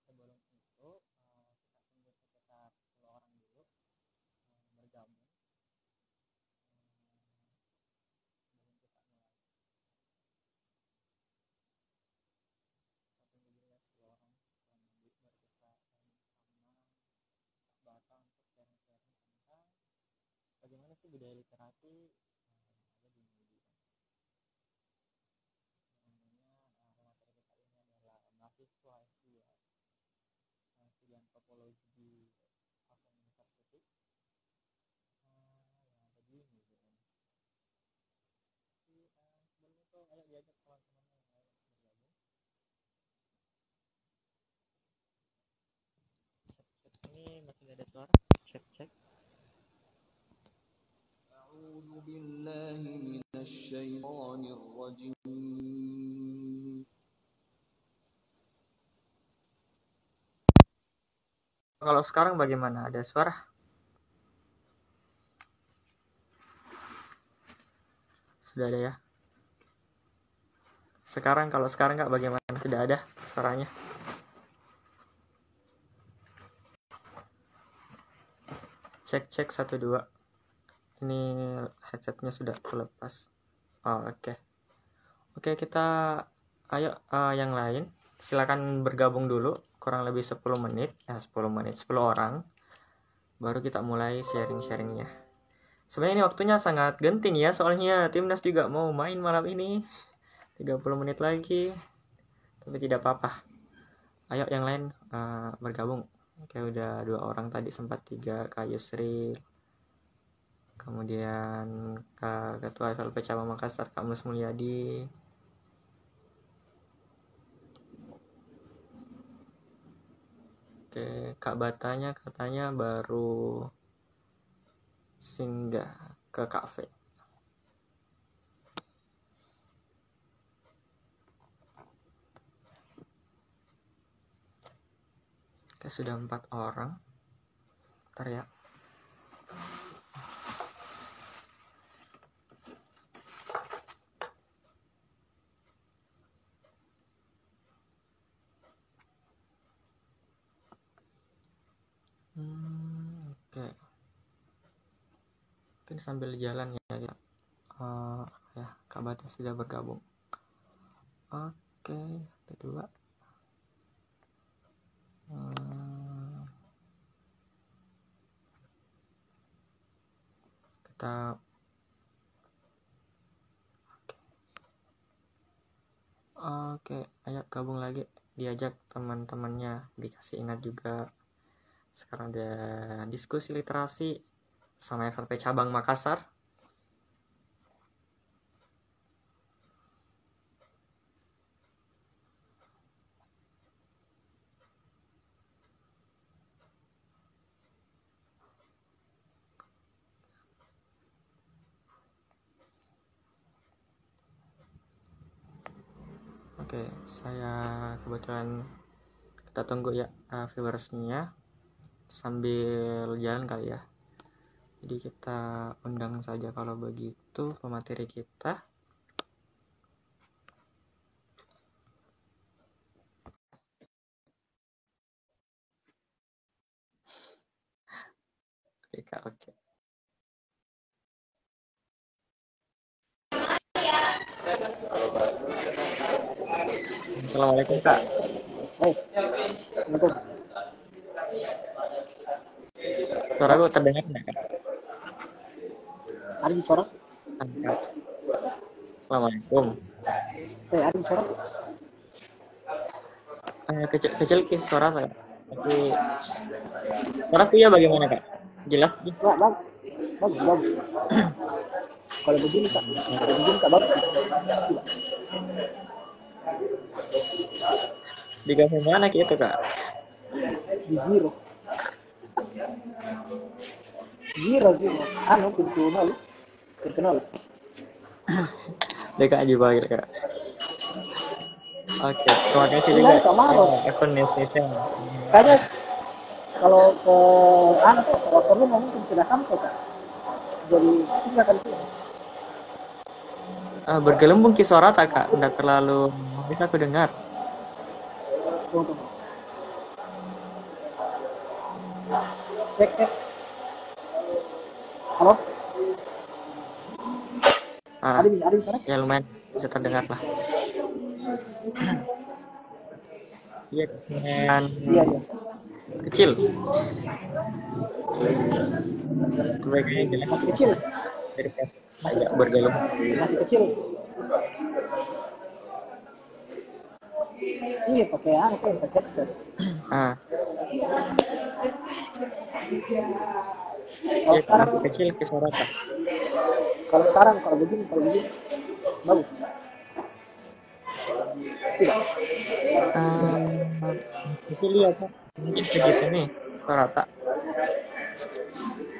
sebelum itu kita tunggu sekitar 10 orang dulu bergabung sebelum kita mulai. Kita tunggu dulu ya 10 orang kurang lebih, baru kita sama Bata untuk sharing-sharing tentang bagaimana sih budaya literasi ada di media. Namanya materi kita ini adalah mahasiswa S2 studian topologi di Oxford University yang ada di New Zealand. Jadi sebelum itu ayo diajak teman-teman yang lain bergabung. Cek ini masih ada suara, cek. أعوذ بالله من الشيطان الرجيم. Kalau sekarang bagaimana? Ada suara? Sudah ada ya. Kalau sekarang Kak bagaimana? Tidak ada suaranya. Cek 1 2. Ini headsetnya sudah terlepas. Oke, kita ayo yang lain silakan bergabung dulu kurang lebih 10 menit, 10 orang. Baru kita mulai sharing-sharingnya. Sebenarnya ini waktunya sangat genting ya, soalnya Timnas juga mau main malam ini. 30 menit lagi. Tapi tidak apa-apa. Ayo yang lain bergabung. Oke, udah 2 orang tadi, sempat 3, Kak Yusril. Kemudian Kak Ketua FLP Cabang Makassar, Kak Mus Mulyadi. Oke, Kak Batanya katanya baru singgah ke kafe. Oke, sudah 4 orang. Bentar ya. Oke. Mungkin sambil jalan ya. Ya, Kak Bata sudah bergabung. Oke, 1 2. Kita Oke, ayo gabung lagi, diajak teman-temannya, dikasih ingat juga. Sekarang ada diskusi literasi sama FLP Cabang Makassar. Oke, saya kebetulan kita tunggu ya viewersnya sambil jalan kali ya. Jadi kita undang saja kalau begitu pemateri kita. Oke Kak, oke. Assalamualaikum Kak. Assalamualaikum. Suara gue terdengar nggak Kak? Ada suara? Assalamualaikum. Ada suara? Kecil suara saya. Tapi suaraku ya bagaimana Kak? Jelas? Bagus. Kalau begini Kak bagus. Di kafe mana gitu Kak? Di zero. Pintu nol. DK aja balik Kak. Oke, terima kasih juga. Akun Netflixnya. Kayaknya kalau ke kalau perlu mungkin sudah sampai Kak. Jadi singgah kan sih. Bergelembung ki suara tak Kak? Tidak terlalu bisa aku dengar. Tunggu. cek cek. Halo, Ah, ada di sana? ya lumayan bisa terdengar lah. Iya, dengan Iya iya. kecil. Sebagai jelas Masih kecil, dari agak bergelum. masih kecil. Iya pakai pakai headset. Ah, Kalau ya sekarang, masih kecil ke suara Kak. kalau begini bagus. Tidak. Ah, itu lihat Kak. Mungkin segitu nih rata.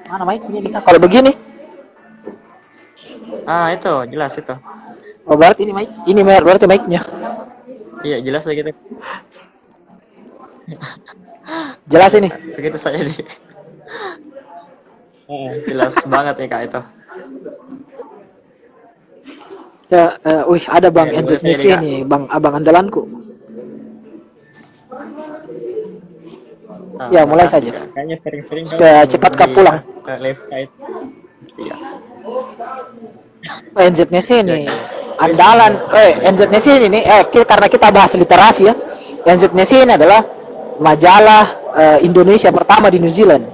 Mana mic-nya nih Kak? Kalau begini, Ah, itu jelas itu. oh berarti ini mic. Ini berarti mic-nya. Iya, jelas begitu. Jelas ini. Begitu saya di. Jelas banget nih Kak itu. Ya, wih ada Bang Ya, NZNC saya lihat. nih, Bang abang andalanku. Ah, Ya, mulai makasih, saja. Kak. Kayaknya sering-sering Supaya cepat Kak pulang. Left side. Siap. NZNC nih Ya, andalan. NZNC ini karena kita bahas literasi ya. NZNC ini adalah majalah Indonesia pertama di New Zealand.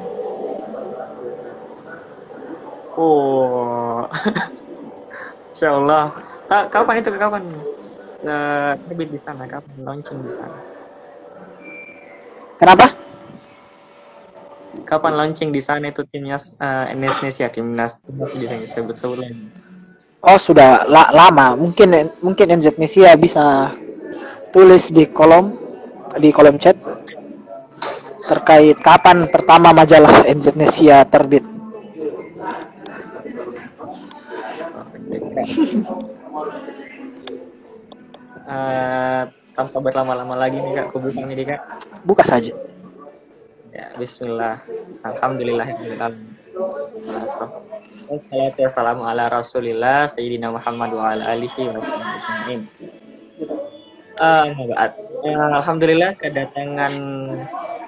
Oh. Insya Allah. Kapan itu kapan? Terbit di sana, kapan launching di sana? Kenapa? Kapan launching di sana itu timnas Indonesia, timnas bisa disebut-sebut lagi. Oh sudah lama. Mungkin NZNC bisa tulis di kolom chat terkait kapan pertama majalah NZNC terbit. Tanpa berlama-lama lagi nih Kak, aku buka nih Kak. Buka saja. Ya, Bismillah. Alhamdulillah. Wassalatu wassalamu ala Rasulillah Sayyidina Muhammad wa ala alihi wa sahbihi. Alhamdulillah kedatangan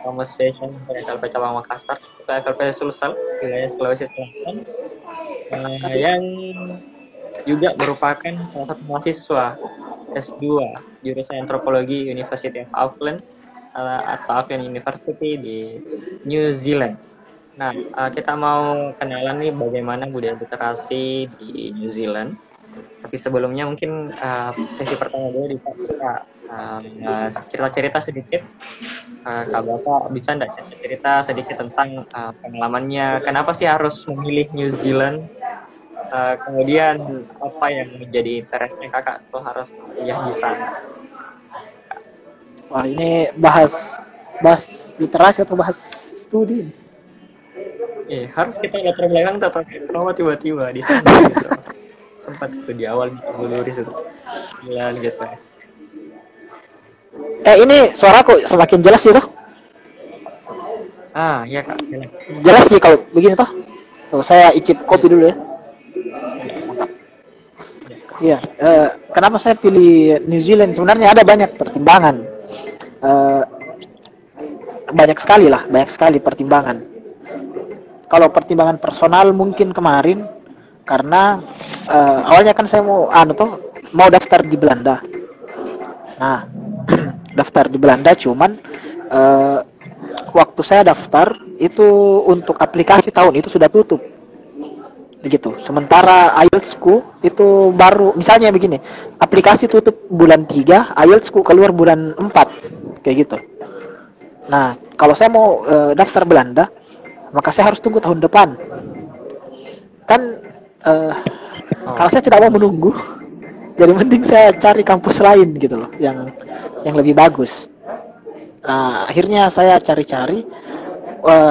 Kamus Fashion KLP Cabang Makassar, KLP Sulsel, wilayah Sulawesi Selatan, yang juga merupakan salah satu mahasiswa S2 jurusan Antropologi University of Auckland atau Auckland University di New Zealand. Nah, kita mau kenalan nih bagaimana budaya literasi di New Zealand. Tapi sebelumnya mungkin sesi pertama dulu kita cerita-cerita sedikit. Kak Bapak bisa nggak cerita sedikit tentang pengalamannya? Kenapa sih harus memilih New Zealand? Kemudian apa yang menjadi interestnya kakak tuh harus kuliah di sana? Wah ini bahas literasi atau bahas studi? Harus kita latar belakang atau kenapa tiba-tiba di sana gitu. Sempat itu di awal dulu itu jalan gitu. Ini suaraku semakin jelas itu? Iya Kak. Jelas sih kalau begini toh. Tuh saya icip kopi dulu ya. Iya, kenapa saya pilih New Zealand? Sebenarnya ada banyak pertimbangan, banyak sekali pertimbangan. Kalau pertimbangan personal mungkin kemarin karena awalnya kan saya mau daftar di Belanda. Nah, daftar di Belanda cuman waktu saya daftar itu untuk aplikasi tahun itu sudah tutup. Begitu. Sementara IELTS-ku itu baru, misalnya begini, aplikasi tutup bulan 3, IELTS-ku keluar bulan 4, kayak gitu. Nah, kalau saya mau daftar Belanda, maka saya harus tunggu tahun depan. Kan, kalau saya tidak mau menunggu, jadi mending saya cari kampus lain gitu loh, yang lebih bagus. Nah, akhirnya saya cari-cari,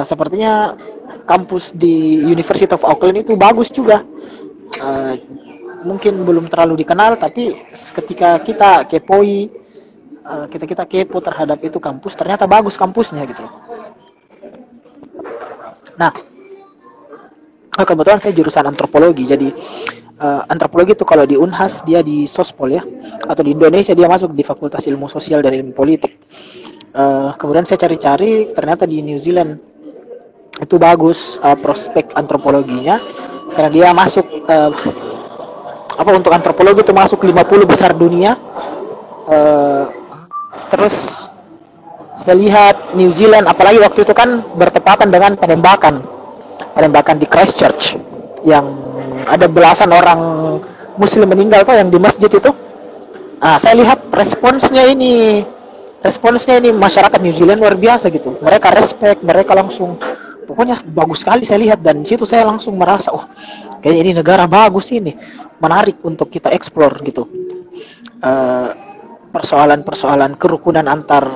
sepertinya kampus di University of Auckland itu bagus juga. Mungkin belum terlalu dikenal, tapi ketika kita kepoi, kita kepo terhadap itu kampus, ternyata bagus kampusnya gitu. Nah, kebetulan saya jurusan antropologi, jadi antropologi itu kalau di Unhas dia di Sospol ya, atau di Indonesia dia masuk di Fakultas Ilmu Sosial dan Ilmu Politik. Kemudian saya cari-cari, ternyata di New Zealand itu bagus prospek antropologinya karena dia masuk untuk antropologi itu masuk 50 besar dunia. Eh, terus saya lihat New Zealand apalagi waktu itu kan bertepatan dengan penembakan di Christchurch yang ada belasan orang muslim meninggal tuh yang di masjid itu. Saya lihat responsnya ini masyarakat New Zealand luar biasa gitu. Mereka respect, mereka langsung pokoknya bagus sekali saya lihat, dan situ saya langsung merasa kayaknya ini negara bagus ini, menarik untuk kita eksplor gitu. Persoalan-persoalan kerukunan antar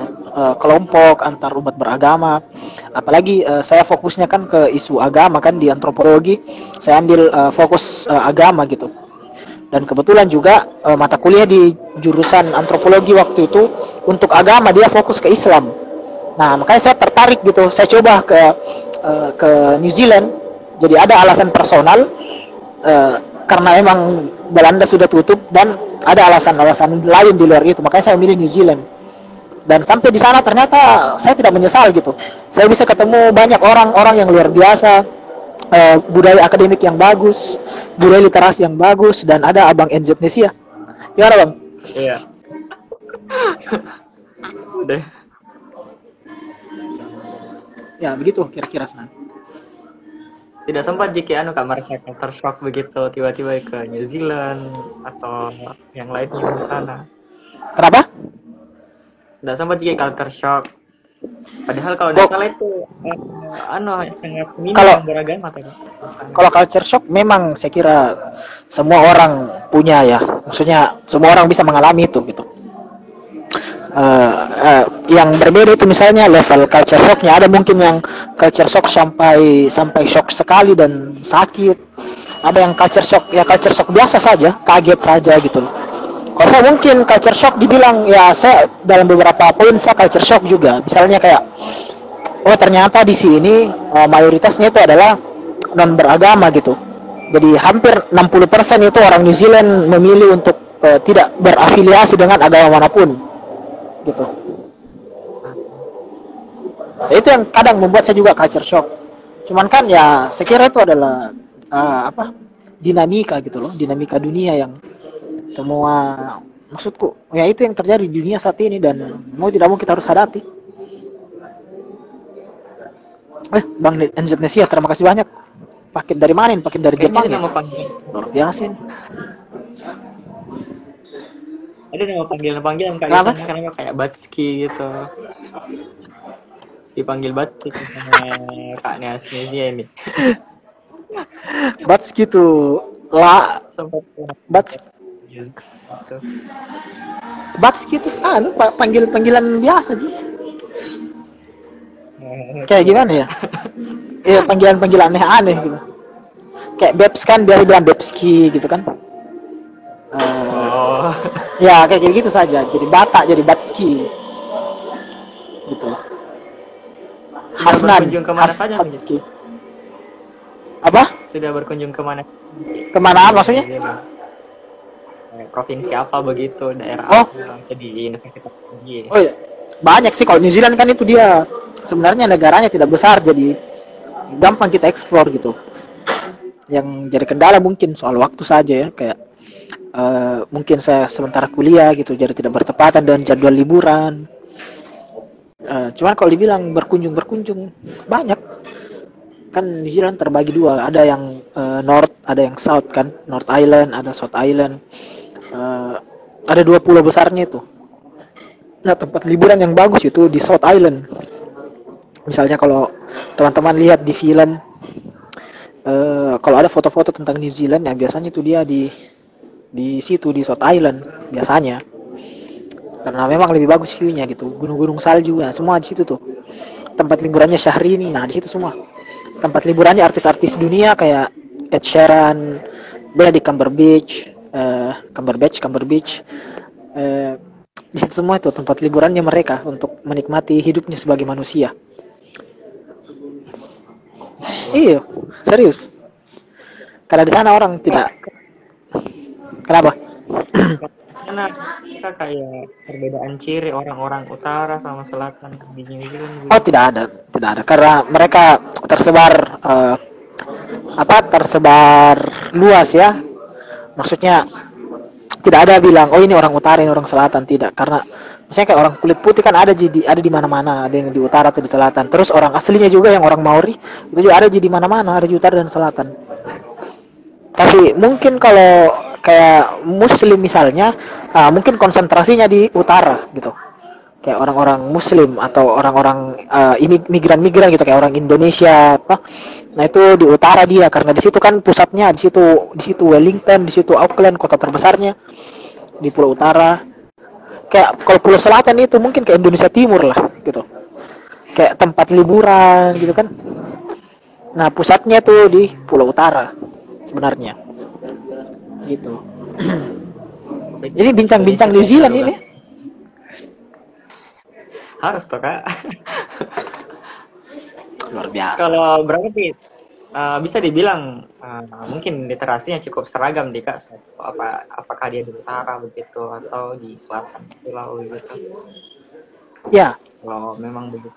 kelompok, antar umat beragama. Apalagi saya fokusnya kan ke isu agama kan di antropologi. Saya ambil fokus agama gitu. Dan kebetulan juga mata kuliah di jurusan antropologi waktu itu untuk agama dia fokus ke Islam. Nah, makanya saya tertarik gitu. Saya coba ke New Zealand. Jadi ada alasan personal karena emang Belanda sudah tutup dan ada alasan-alasan lain di luar itu. Makanya saya milih New Zealand. Dan sampai di sana ternyata saya tidak menyesal gitu. Saya bisa ketemu banyak orang-orang yang luar biasa, budaya akademik yang bagus, budaya literasi yang bagus, dan ada Abang Indonesia. Gimana Bang? Iya. Udah. Ya begitu kira-kira San. Tidak sempat jika Kak merasa tershock begitu tiba-tiba ke New Zealand atau yang lainnya di sana. Kenapa? Tidak sempat jika culture shock. Padahal kalau tidak salah itu sangat minim yang beragama tadi. Kalau culture shock memang saya kira semua orang punya ya. Maksudnya semua orang bisa mengalami itu gitu. Yang berbeda itu misalnya level culture shocknya, ada mungkin yang culture shock sampai shock sekali dan sakit, ada yang culture shock biasa saja, kaget saja gitu loh. Kalau saya mungkin culture shock dibilang ya, saya dalam beberapa poin saya culture shock juga, misalnya kayak ternyata di sini mayoritasnya itu adalah non beragama gitu, jadi hampir 60% itu orang New Zealand memilih untuk tidak berafiliasi dengan agama manapun gitu. Ya, itu yang kadang membuat saya juga culture shock. Cuman kan ya saya kira itu adalah dinamika gitu loh, dinamika dunia yang semua, maksudku ya itu yang terjadi di dunia saat ini dan mau tidak mau kita harus hadapi. Bang Indonesia, terima kasih banyak. Paket dari mana ini? Paket dari Jepang ya? Luar biasa ini. Ada nama panggilan Kak Isanya, kenapa kayak Batski gitu. Dipanggil Batski sama Kak Neasnesia ini. Batski tuh Batski tuh panggilan biasa sih. Kayak gimana ya? Iya, panggilan aneh gitu. Kayak Babs kan biasa bilang Babski gitu kan. Ya kayak gitu saja, jadi Batak, jadi Batski gitu. Sudah berkunjung kemana saja Batski. Apa? Sudah berkunjung kemana? Kemana maksudnya? Provinsi apa begitu, daerah apa di universitas tinggi? Oh iya, banyak sih. Kalau New Zealand kan itu dia sebenarnya negaranya tidak besar, jadi gampang kita eksplor gitu. Yang jadi kendala mungkin soal waktu saja ya, kayak mungkin saya sementara kuliah gitu, jadi tidak bertepatan dengan jadwal liburan. Cuman kalau dibilang berkunjung banyak kan. New Zealand terbagi dua, ada yang North, ada yang South kan. North Island, ada South Island. Ada 2 pulau besarnya itu. Nah, tempat liburan yang bagus itu di South Island. Misalnya kalau teman-teman lihat di film, kalau ada foto-foto tentang New Zealand ya biasanya itu dia di situ, di South Island biasanya, karena memang lebih bagus view-nya gitu, gunung-gunung salju ya, semua di situ tuh. Tempat liburannya Syahrini, nah di situ semua. Tempat liburannya artis-artis dunia kayak Ed Sheeran, Benedict Cumberbatch, di situ semua itu tempat liburannya mereka untuk menikmati hidupnya sebagai manusia. Iya, serius. Karena di sana orang tidak. Kenapa? Sana kita kayak perbedaan ciri orang-orang utara sama selatan di New Zealand. Oh, tidak ada. tidak ada karena mereka tersebar tersebar luas ya. Maksudnya tidak ada bilang oh ini orang utara ini orang selatan, tidak, karena misalnya kayak orang kulit putih kan ada di mana-mana, ada yang di utara atau di selatan. Terus orang aslinya juga yang orang Maori itu juga ada di mana-mana, ada di utara dan selatan. Tapi mungkin kalau kayak Muslim misalnya, mungkin konsentrasinya di utara gitu. Kayak orang-orang Muslim atau orang-orang migran-migran gitu, kayak orang Indonesia apa. Nah itu di utara dia, karena di situ kan pusatnya, di situ Wellington, di situ Auckland, kota terbesarnya di Pulau Utara. Kayak kalau Pulau Selatan itu mungkin kayak Indonesia Timur lah gitu, kayak tempat liburan gitu kan. Nah pusatnya tuh di Pulau Utara sebenarnya gitu. Jadi bincang-bincang New Zealand ini harus toh Kak. luar biasa. Kalau berarti bisa dibilang mungkin literasinya cukup seragam di Kak. Apakah dia di utara begitu atau di selatan pulau gitu? Ya. Kalau memang begitu.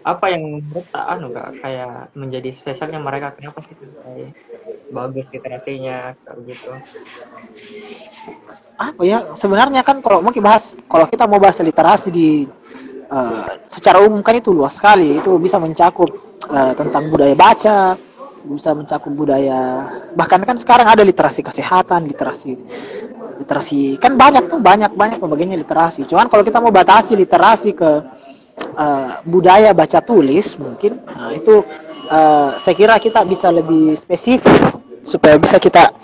Apa yang menurut Kak kayak menjadi spesialnya mereka, kenapa sih kayak bagus literasinya kayak gitu? Apa ya sebenarnya kan kalau kita mau bahas literasi di secara umum kan itu luas sekali, itu bisa mencakup tentang budaya baca, bisa mencakup budaya, bahkan kan sekarang ada literasi kesehatan, literasi kan banyak pembagiannya literasi. Cuman kalau kita mau batasi literasi ke budaya baca tulis mungkin, itu saya kira kita bisa lebih spesifik supaya bisa kita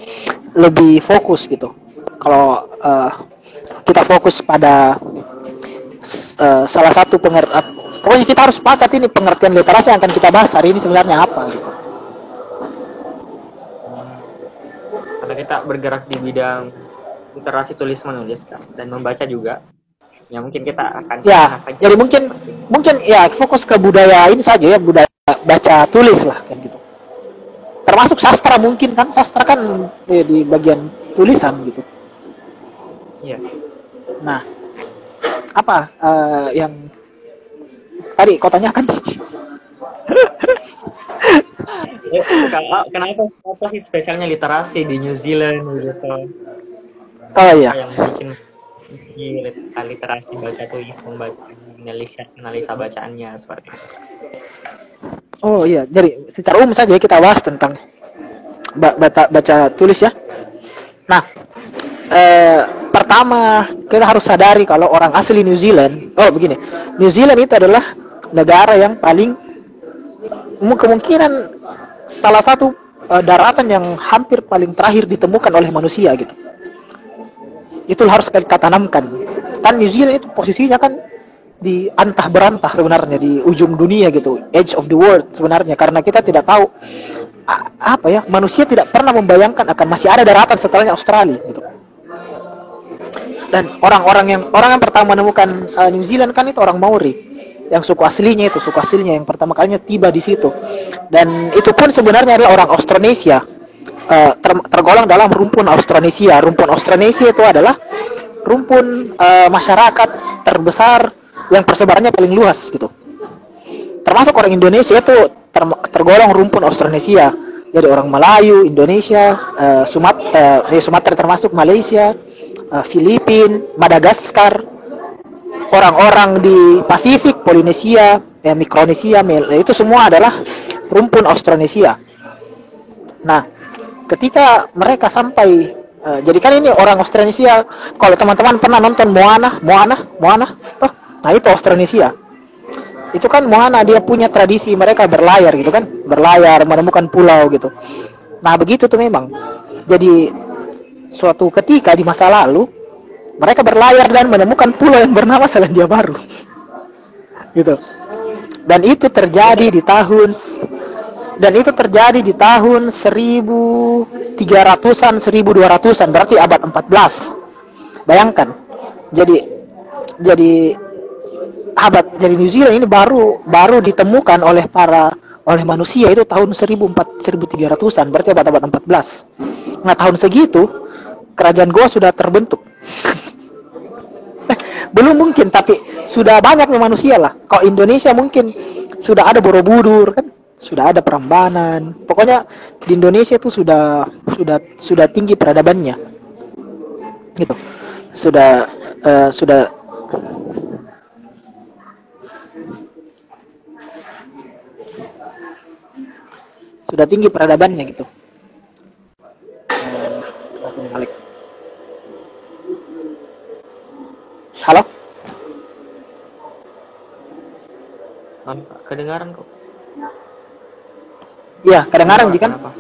lebih fokus gitu. Kalau kita fokus pada salah satu pokoknya kita harus sepakat ini pengertian literasi yang akan kita bahas hari ini sebenarnya apa gitu. Karena kita bergerak di bidang literasi tulis menulis kan, dan membaca juga. Ya mungkin kita akan jadi mungkin ya fokus ke budaya ini saja ya, budaya baca tulis lah kan gitu. Termasuk sastra mungkin kan, sastra kan di bagian tulisan gitu. Iya. Nah, apa yang tadi kau tanyakan? Kenapa sih spesialnya literasi di New Zealand gitu? Oh iya. Yang bikin literasi baca tulis, membaca, analisa bacaannya seperti itu. Oh iya, jadi secara umum saja kita bahas tentang baca tulis ya. Nah, pertama kita harus sadari kalau orang asli New Zealand, begini, New Zealand itu adalah negara yang paling kemungkinan salah satu daratan yang hampir paling terakhir ditemukan oleh manusia gitu. Itu harus kita tanamkan. Kan New Zealand itu posisinya kan di antah berantah sebenarnya, di ujung dunia gitu, edge of the world sebenarnya, karena kita tidak tahu manusia tidak pernah membayangkan akan masih ada daratan setelahnya Australia gitu. Dan orang yang pertama menemukan New Zealand kan itu orang Maori, yang suku aslinya yang pertama kalinya tiba di situ. Dan itu pun sebenarnya adalah orang Austronesia, tergolong dalam rumpun Austronesia. Rumpun Austronesia itu adalah rumpun masyarakat terbesar yang persebarannya paling luas gitu. Termasuk orang Indonesia itu tergolong rumpun Austronesia. Jadi orang Melayu, Indonesia, Sumatera termasuk Malaysia, Filipina, Madagaskar, orang-orang di Pasifik, Polinesia, Mikronesia, itu semua adalah rumpun Austronesia. Nah, ketika mereka sampai, jadi kan ini orang Austronesia, kalau teman-teman pernah nonton Moana, nah itu Austronesia. Itu kan Moana, dia punya tradisi mereka berlayar gitu kan, berlayar menemukan pulau gitu. Nah begitu tuh memang. Jadi suatu ketika di masa lalu mereka berlayar dan menemukan pulau yang bernama Selandia Baru gitu. Dan itu terjadi di tahun 1300-an, 1200-an, berarti abad 14. Bayangkan. Jadi New Zealand ini baru ditemukan oleh manusia itu tahun 1300-an, berarti abad 14. Nah, tahun segitu kerajaan Goa sudah terbentuk. belum mungkin, tapi sudah banyak manusia lah. Kalau Indonesia mungkin sudah ada Borobudur kan, sudah ada Prambanan. Pokoknya di Indonesia itu sudah tinggi peradabannya, gitu. Sudah sudah sudah tinggi peradabannya gitu. Halo? Kedengaran kok. Iya, kadang-kadang Kenapa? kan. Kenapa?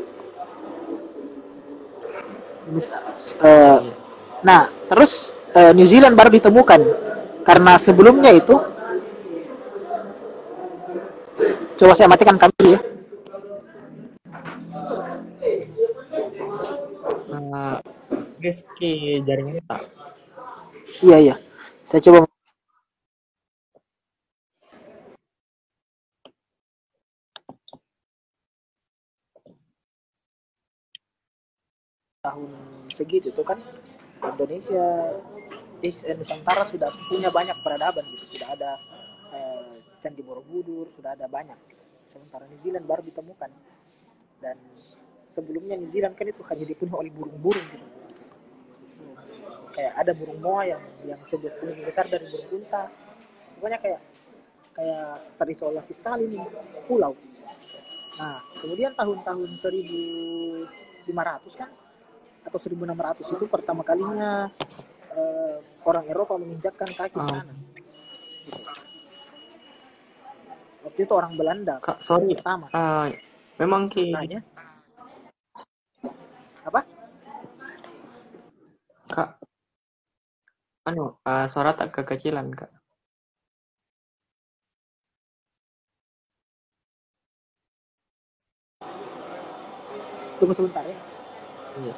Iya. Nah, terus New Zealand baru ditemukan karena sebelumnya itu, coba saya matikan kamera ya. Rizky jaringannya tak. Iya. Saya coba. Tahun segitu tuh kan Indonesia Nusantara sudah punya banyak peradaban gitu, sudah ada Candi Borobudur, sudah ada banyak. Sementara New Zealand baru ditemukan, dan sebelumnya New Zealand kan itu hanya dipenuhi oleh burung-burung gitu. Kayak ada burung moa yang lebih besar dari burung unta. Pokoknya kayak terisolasi sekali nih pulau. Nah, kemudian tahun-tahun 1500 kan atau 1600 itu pertama kalinya orang Eropa menginjakkan kaki di sana. Gitu. Waktu itu orang Belanda. Kak, sorry. Pertama. Memang Ki. Apa? Kak, suara tak kekecilan, Kak. Tunggu sebentar ya. Iya.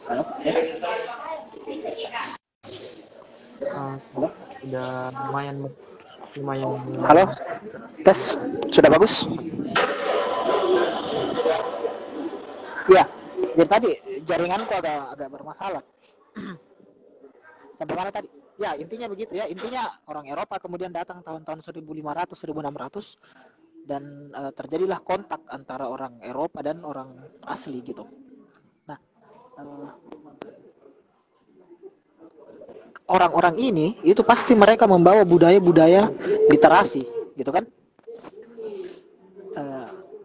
Halo? Sudah lumayan. Halo? Tes, sudah bagus? Iya, jadi tadi jaringanku agak bermasalah. Sampai mana tadi? Ya, intinya begitu ya. Intinya orang Eropa kemudian datang tahun-tahun 1500, 1600 dan terjadilah kontak antara orang Eropa dan orang asli gitu. Nah, orang-orang ini itu pasti mereka membawa budaya-budaya literasi, gitu kan?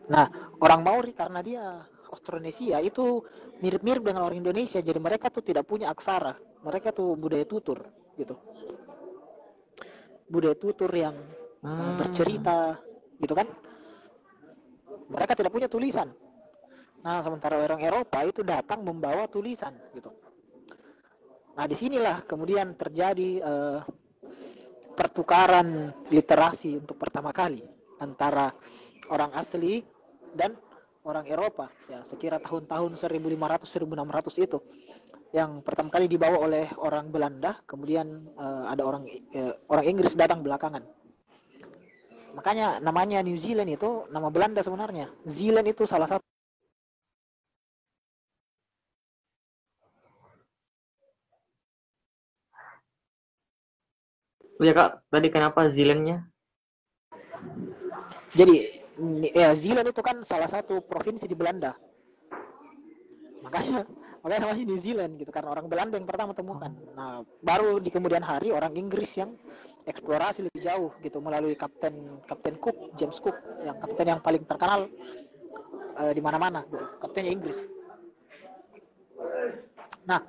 Nah, orang Maori karena dia Austronesia itu mirip-mirip dengan orang Indonesia, jadi mereka tuh tidak punya aksara, mereka tuh budaya tutur, gitu. Budaya tutur yang bercerita, gitu kan? Mereka tidak punya tulisan. Nah, sementara orang Eropa itu datang membawa tulisan, gitu. Nah, disinilah kemudian terjadi pertukaran literasi untuk pertama kali antara orang asli dan orang Eropa. Ya, sekira tahun-tahun 1500-1600 itu yang pertama kali dibawa oleh orang Belanda, kemudian ada orang Inggris datang belakangan. Makanya namanya New Zealand itu nama Belanda sebenarnya. Zealand itu salah satu. Oh ya Kak, tadi kenapa Zealandnya? Jadi ya Zealand itu kan salah satu provinsi di Belanda. Makanya namanya New Zealand gitu, karena orang Belanda yang pertama temukan. Nah, baru di kemudian hari orang Inggris yang eksplorasi lebih jauh gitu melalui Kapten Cook, James Cook, yang kapten yang paling terkenal di mana-mana gitu, kaptennya Inggris. Nah,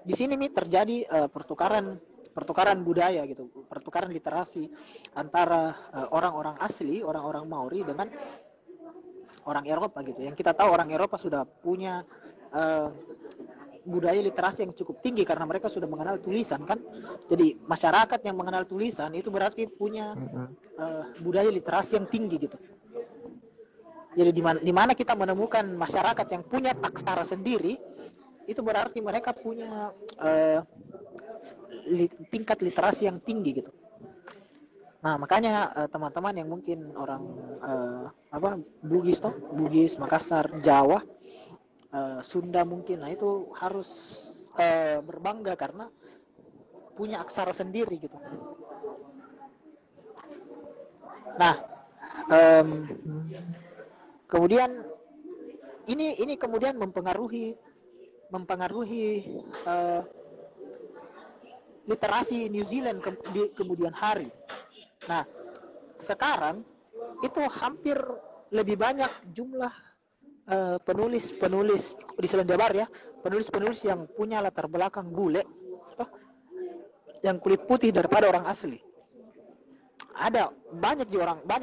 di sini nih terjadi pertukaran budaya gitu, pertukaran literasi antara orang-orang asli, orang-orang Maori dengan orang Eropa gitu. Yang kita tahu orang Eropa sudah punya budaya literasi yang cukup tinggi karena mereka sudah mengenal tulisan kan. Jadi masyarakat yang mengenal tulisan itu berarti punya budaya literasi yang tinggi gitu. Jadi di mana kita menemukan masyarakat yang punya aksara sendiri, itu berarti mereka punya tingkat literasi yang tinggi gitu. Nah, makanya teman-teman yang mungkin orang Bugis Bugis, Makassar, Jawa, Sunda mungkin, nah itu harus berbangga karena punya aksara sendiri gitu. Nah, kemudian ini kemudian mempengaruhi literasi New Zealand di kemudian hari. Nah, sekarang itu hampir lebih banyak jumlah penulis di Selandia Baru ya, penulis yang punya latar belakang bule, yang kulit putih daripada orang asli. Ada banyak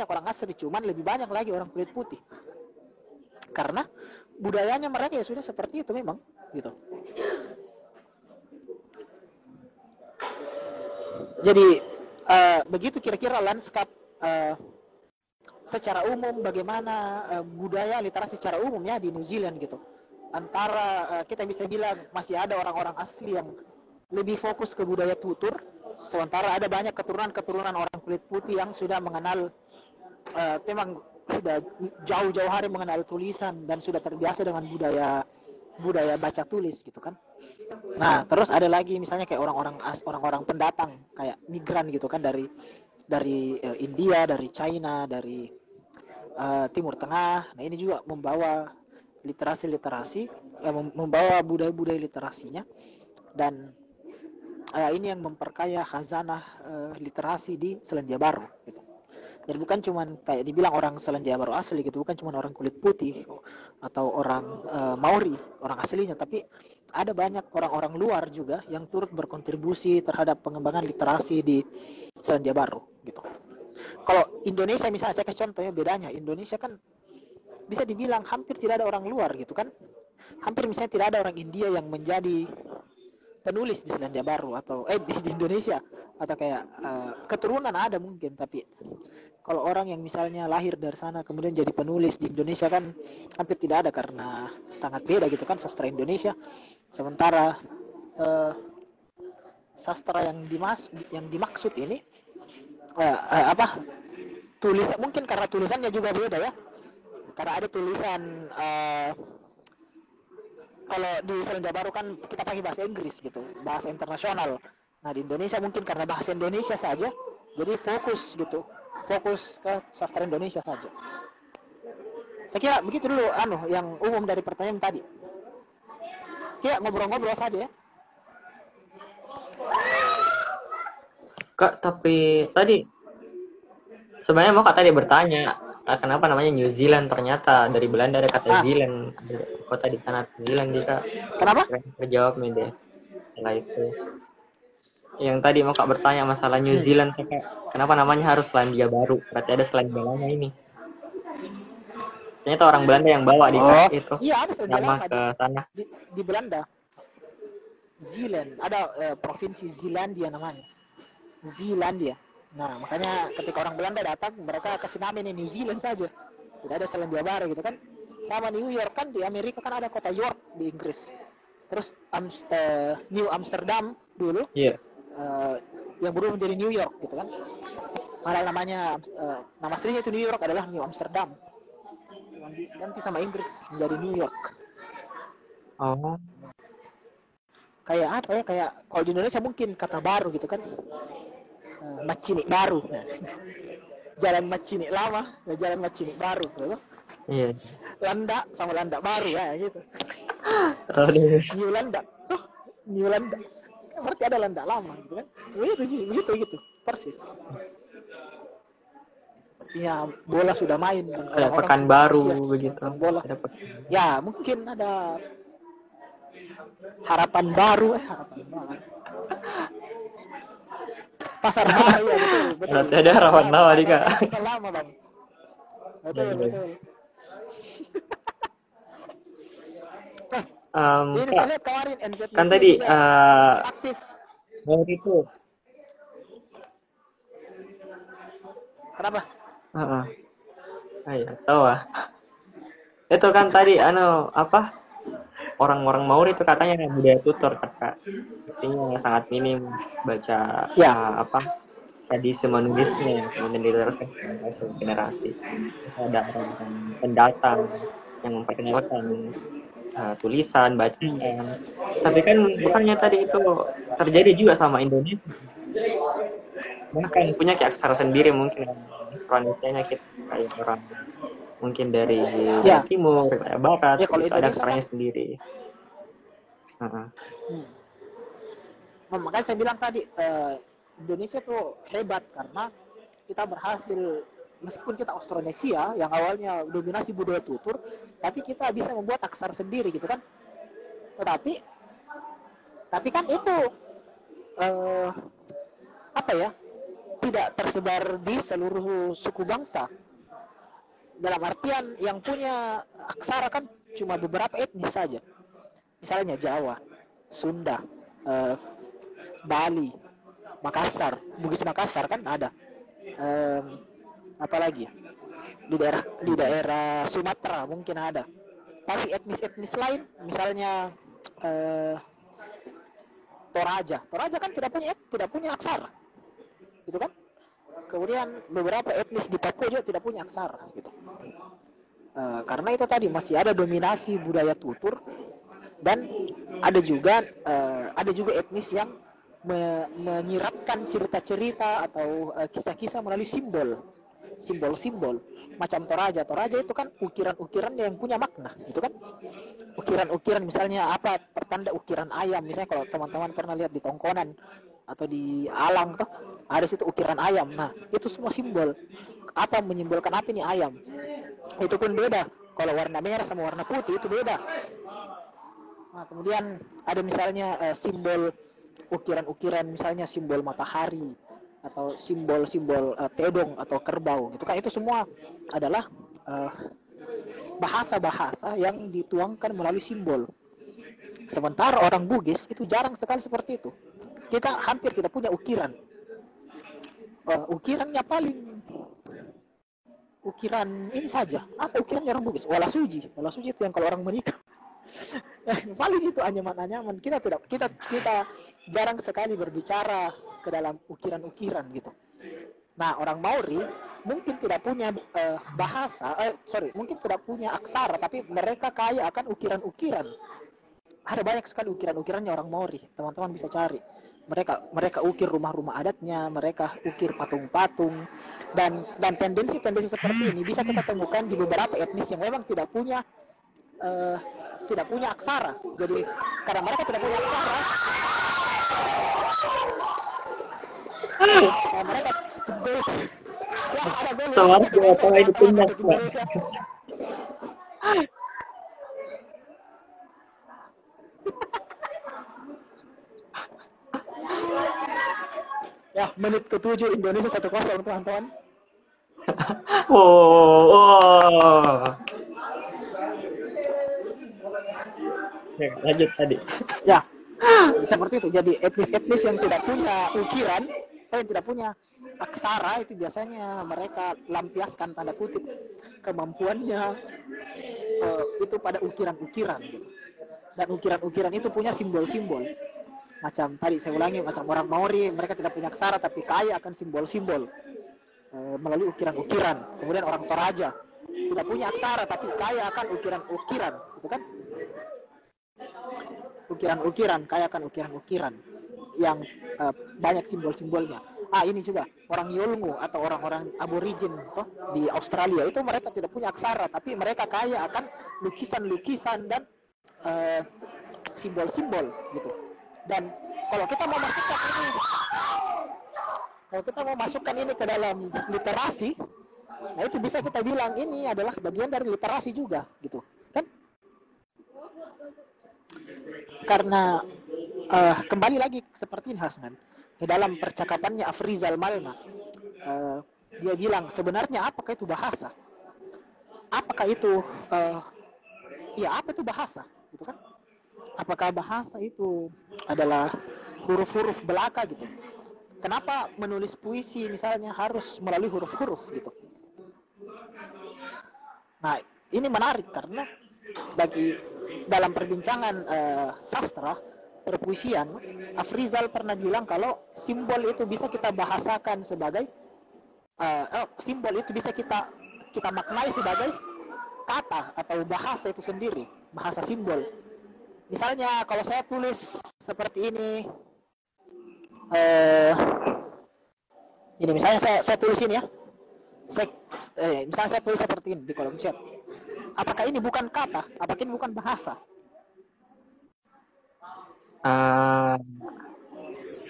orang asli, cuman lebih banyak lagi orang kulit putih. Karena budayanya mereka ya sudah seperti itu memang, gitu. Jadi begitu kira-kira lanskap secara umum bagaimana budaya literasi secara umum ya di New Zealand gitu. Antara kita bisa bilang masih ada orang-orang asli yang lebih fokus ke budaya tutur, sementara ada banyak keturunan orang kulit putih yang sudah mengenal memang sudah jauh-jauh hari mengenal tulisan dan sudah terbiasa dengan budaya baca tulis gitu kan. Nah, terus ada lagi misalnya kayak orang-orang pendatang kayak migran gitu kan dari India, dari China, dari Timur Tengah. Nah, ini juga membawa literasi, membawa budaya-budaya literasinya, dan ini yang memperkaya khazanah literasi di Selandia Baru gitu. Jadi bukan cuman kayak dibilang orang Selandia Baru asli gitu, bukan cuman orang kulit putih atau orang Maori, orang aslinya, tapi ada banyak orang-orang luar juga yang turut berkontribusi terhadap pengembangan literasi di Selandia Baru gitu. Kalau Indonesia misalnya, saya kasih contohnya bedanya, Indonesia kan bisa dibilang hampir tidak ada orang luar gitu kan. Hampir misalnya tidak ada orang India yang menjadi penulis di Selandia Baru atau di Indonesia, atau kayak keturunan ada mungkin, tapi kalau orang yang misalnya lahir dari sana kemudian jadi penulis di Indonesia kan hampir tidak ada, karena sangat beda gitu kan sastra Indonesia. Sementara sastra yang dimaksud ini tulisan, mungkin karena tulisannya juga beda ya, karena ada tulisan kalau di Selandia Baru kan kita pakai bahasa Inggris gitu, bahasa internasional. Nah, di Indonesia mungkin karena bahasa Indonesia saja, jadi fokus ke sastra Indonesia saja. Saya kira begitu dulu yang umum dari pertanyaan tadi. Ya, ngobrol-ngobrol saja ya. Kak, tapi tadi sebenarnya mau Kak tadi bertanya, kenapa namanya New Zealand? Ternyata dari Belanda ada kata Zealand, ada kota di sana Zealand dia Kak. Kenapa? Terjawab nih deh. Setelah itu, yang tadi mau Kak bertanya masalah New Zealand, Kak, kenapa namanya harus Selandia Baru? Berarti ada Selandia Lama ini. Ternyata orang Belanda yang bawa di Kak itu. Iya, ada Selandia Lama Lama ke sana. di Belanda. Zealand, ada provinsi Zeelandia namanya. Zeelandia. Nah, makanya ketika orang Belanda datang, mereka kasih nama ini New Zealand saja. Tidak ada Selandia Baru gitu kan. Sama New York kan, di Amerika kan ada kota York di Inggris. Terus New Amsterdam dulu. Iya. Yang berubah menjadi New York gitu kan. Padahal namanya nama aslinya itu New York adalah New Amsterdam. Ganti sama Inggris menjadi New York. Oh. Kayak apa ya, kayak kalau di Indonesia mungkin kata baru gitu kan, Macini baru, jalan Macini lama, jalan Macini baru gitu. Iya. Landa sama Landa baru ya gitu. New Landa berarti ada Landa lama gitu kan, begitu persis. Sepertinya bola sudah main dan kayak pekan baru begitu bola. Ya mungkin ada harapan baru. Pasar baru ya, betul. Berarti ada harapan baru nih Kak. Lama bang. Betul. Ini saya lihat kemarin NZTC kan tadi aktif. itu. Kenapa? Iya, tahu ah. Itu kan tadi apa, orang-orang Maori itu katanya budaya tutur kata, artinya sangat minim baca Ya, apa tradisi menulisnya, kemudian diteruskan ke generasi ke generasi. Terus ada orang-orang pendatang yang memperkenalkan tulisan, bacaan. Tapi kan bukannya tadi itu terjadi juga sama Indonesia. Bahkan punya kayak aksara sendiri mungkin Indonesia kita kayak orang mungkin dari ya, timur, kayak barat, ya kalau itu ada Indonesia kan, aksaranya sendiri. Heeh. hmm, makanya saya bilang tadi Indonesia tuh hebat karena kita berhasil, meskipun kita Austronesia yang awalnya dominasi budaya tutur, tapi kita bisa membuat aksara sendiri gitu kan. Tetapi kan itu eh, apa ya, tidak tersebar di seluruh suku bangsa. Dalam artian yang punya aksara kan cuma beberapa etnis saja. Misalnya Jawa, Sunda, eh, Bali, Makassar, Bugis Makassar kan ada. Eh, apa lagi ya? Di daerah Sumatera mungkin ada. Tapi etnis-etnis lain, misalnya eh, Toraja kan tidak punya aksara, gitu kan? Kemudian beberapa etnis di Papua juga tidak punya aksara, gitu. Karena itu tadi masih ada dominasi budaya tutur, dan ada juga etnis yang menyiratkan cerita-cerita atau kisah-kisah melalui simbol-simbol macam Toraja itu kan ukiran-ukiran yang punya makna, gitu kan? Ukiran-ukiran misalnya apa, pertanda ukiran ayam, misalnya kalau teman-teman pernah lihat di Tongkonan atau di Alang tuh ada situ ukiran ayam. Nah itu semua simbol, apa menyimbolkan apa ini ayam. Itu pun beda, kalau warna merah sama warna putih itu beda. Nah kemudian ada misalnya simbol ukiran-ukiran, misalnya simbol matahari atau simbol-simbol tedong atau kerbau gitu kan. Itu semua adalah bahasa-bahasa yang dituangkan melalui simbol. Sementara orang Bugis itu jarang sekali seperti itu. Kita hampir tidak punya ukiran. Ukirannya paling ukiran ini saja. Apa ukirannya orang Bugis? Wala suji itu yang kalau orang menikah. Paling itu anyaman-anyaman. Kita jarang sekali berbicara ke dalam ukiran-ukiran gitu. Nah, orang Maori mungkin tidak punya mungkin tidak punya aksara, tapi mereka kaya akan ukiran-ukiran. Ada banyak sekali ukiran-ukirannya orang Maori, teman-teman bisa cari. Mereka ukir rumah-rumah adatnya, mereka ukir patung-patung, dan tendensi-tendensi seperti ini bisa kita temukan di beberapa etnis yang memang tidak punya aksara. Jadi karena mereka tidak punya aksara, mereka ya ada gol Selamat Jawa Tengah itu pindah, Pak. Indonesia. Ya, menit ke-7 Indonesia 1-0 teman-teman. Oh. Ya, lanjut tadi. Ya, seperti itu. Jadi etnis-etnis yang tidak punya ukiran, yang tidak punya aksara, itu biasanya mereka lampiaskan tanda kutip kemampuannya itu pada ukiran-ukiran gitu. Dan ukiran-ukiran itu punya simbol-simbol. Macam tadi saya ulangi, macam orang Maori, mereka tidak punya aksara tapi kaya akan simbol-simbol melalui ukiran-ukiran. Kemudian orang Toraja tidak punya aksara tapi kaya akan ukiran-ukiran, gitu kan? Ukiran-ukiran, kaya akan ukiran-ukiran yang banyak simbol-simbolnya. Ini juga orang Yolngu atau orang-orang aborigin di Australia, itu mereka tidak punya aksara tapi mereka kaya akan lukisan-lukisan dan simbol-simbol gitu. Dan kalau kita mau masukkan ini ke dalam literasi, nah itu bisa kita bilang ini adalah bagian dari literasi juga gitu kan. Karena kembali lagi seperti ini Hasnan, di dalam percakapannya Afrizal Malma, dia bilang sebenarnya apakah itu bahasa, apakah itu apa itu bahasa gitu kan. Apakah bahasa itu adalah huruf-huruf belaka gitu? Kenapa menulis puisi misalnya harus melalui huruf-huruf gitu? Nah, ini menarik karena bagi dalam perbincangan sastra perpuisian, Afrizal pernah bilang kalau simbol itu bisa kita bahasakan sebagai simbol itu bisa kita maknai sebagai kata atau bahasa itu sendiri, bahasa simbol. Misalnya kalau saya tulis seperti ini, misalnya saya tulis ini ya, misalnya saya tulis seperti ini di kolom chat. Apakah ini bukan kata? Apakah ini bukan bahasa?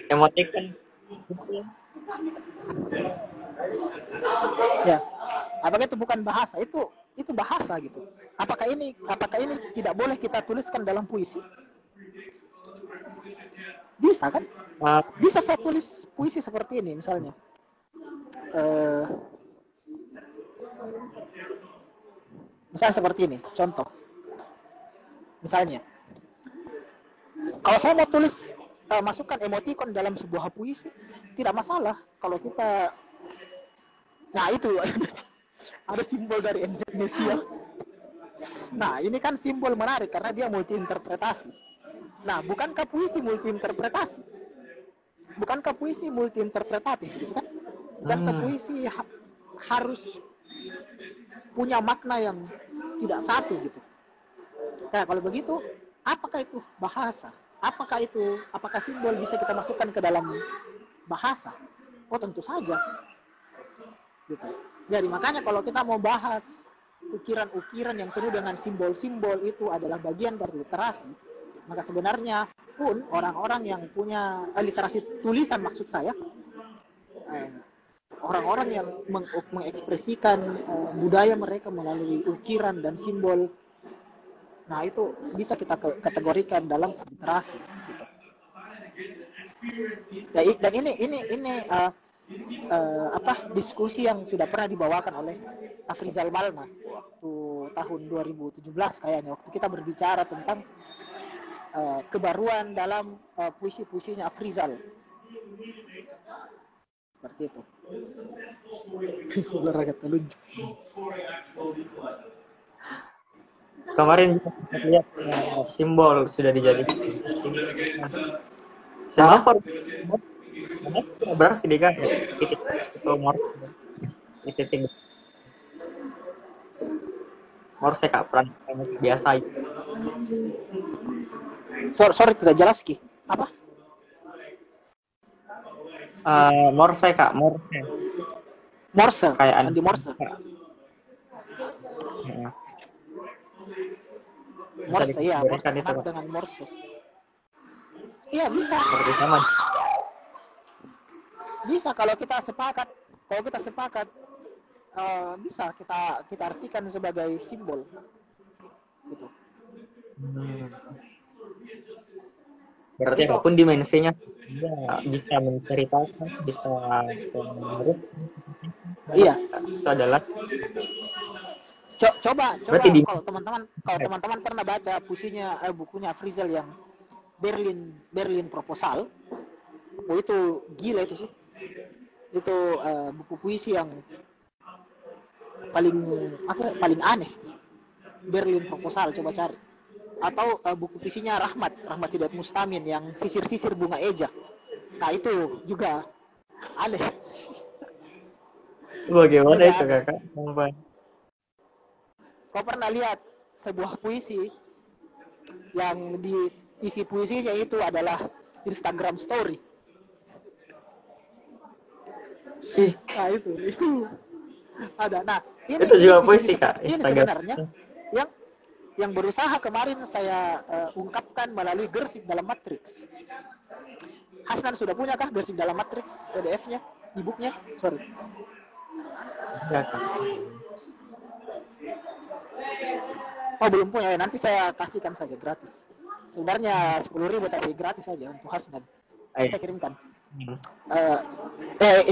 Emoticon. Ya, apakah itu bukan bahasa? Itu bahasa gitu. Apakah ini tidak boleh kita tuliskan dalam puisi? Bisa kan? Bisa saya tulis puisi seperti ini misalnya. Misalnya seperti ini, contoh. Misalnya, kalau saya mau tulis masukkan emoticon dalam sebuah puisi, tidak masalah. Kalau kita, nah itu ada simbol dari Indonesia. Nah, ini kan simbol menarik karena dia multi interpretasi. Nah, bukankah puisi multi interpretasi? Bukankah puisi multi interpretatif, gitu kan? Bukankah puisi harus punya makna yang tidak satu gitu. Nah, kalau begitu, apakah itu bahasa? Apakah simbol bisa kita masukkan ke dalam bahasa? Oh, tentu saja. Gitu. Jadi makanya kalau kita mau bahas ukiran-ukiran yang penuh dengan simbol-simbol itu adalah bagian dari literasi, maka sebenarnya pun orang-orang yang punya literasi tulisan, maksud saya, orang-orang yang mengekspresikan budaya mereka melalui ukiran dan simbol, nah itu bisa kita kategorikan dalam literasi gitu. Dan ini diskusi yang sudah pernah dibawakan oleh Afrizal Malna waktu tahun 2017 kayaknya, waktu kita berbicara tentang kebaruan dalam puisi-puisinya Afrizal. Seperti itu. Olahraga telunjuk. Kemarin kita lihat simbol sudah dijadikan. Semafor berarti kan titik Morse Kak, peran biasa. Sorry tidak jelas Ki. Apa? Morse Kak, Morse. Kayak Andi Morse. Ya. Morse, iya. Morse Itu, dengan Morse. Iya bisa. Seperti sama. Bisa kalau kita sepakat. Bisa kita artikan sebagai simbol. Gitu. Berarti itu, apapun dimensinya bisa menceritakan, bisa menarik. Iya. Itu adalah coba kalau teman-teman pernah baca bukunya Afrizal yang Berlin Proposal. Oh, itu gila itu sih. Itu buku puisi yang paling aneh. Berlin Proposal, coba cari. Atau buku puisinya Rahmat Hidayat Mustamin yang sisir-sisir bunga eja. Nah, itu juga aneh. Bagaimana itu Kakak? Kau pernah lihat sebuah puisi yang di isi puisinya itu adalah Instagram story? Nah, itu ada. Nah, itu juga puisi Kak. Ini sebenarnya yang berusaha kemarin saya ungkapkan melalui Gersik dalam Matrix. Hasnan sudah punya kah Gersik dalam Matrix PDF-nya, e-book-nya? Sorry. Ya, Kak. Oh, belum punya ya, nanti saya kasihkan saja gratis. Sebenarnya 10.000 tapi gratis saja untuk Hasnan. Saya kirimkan.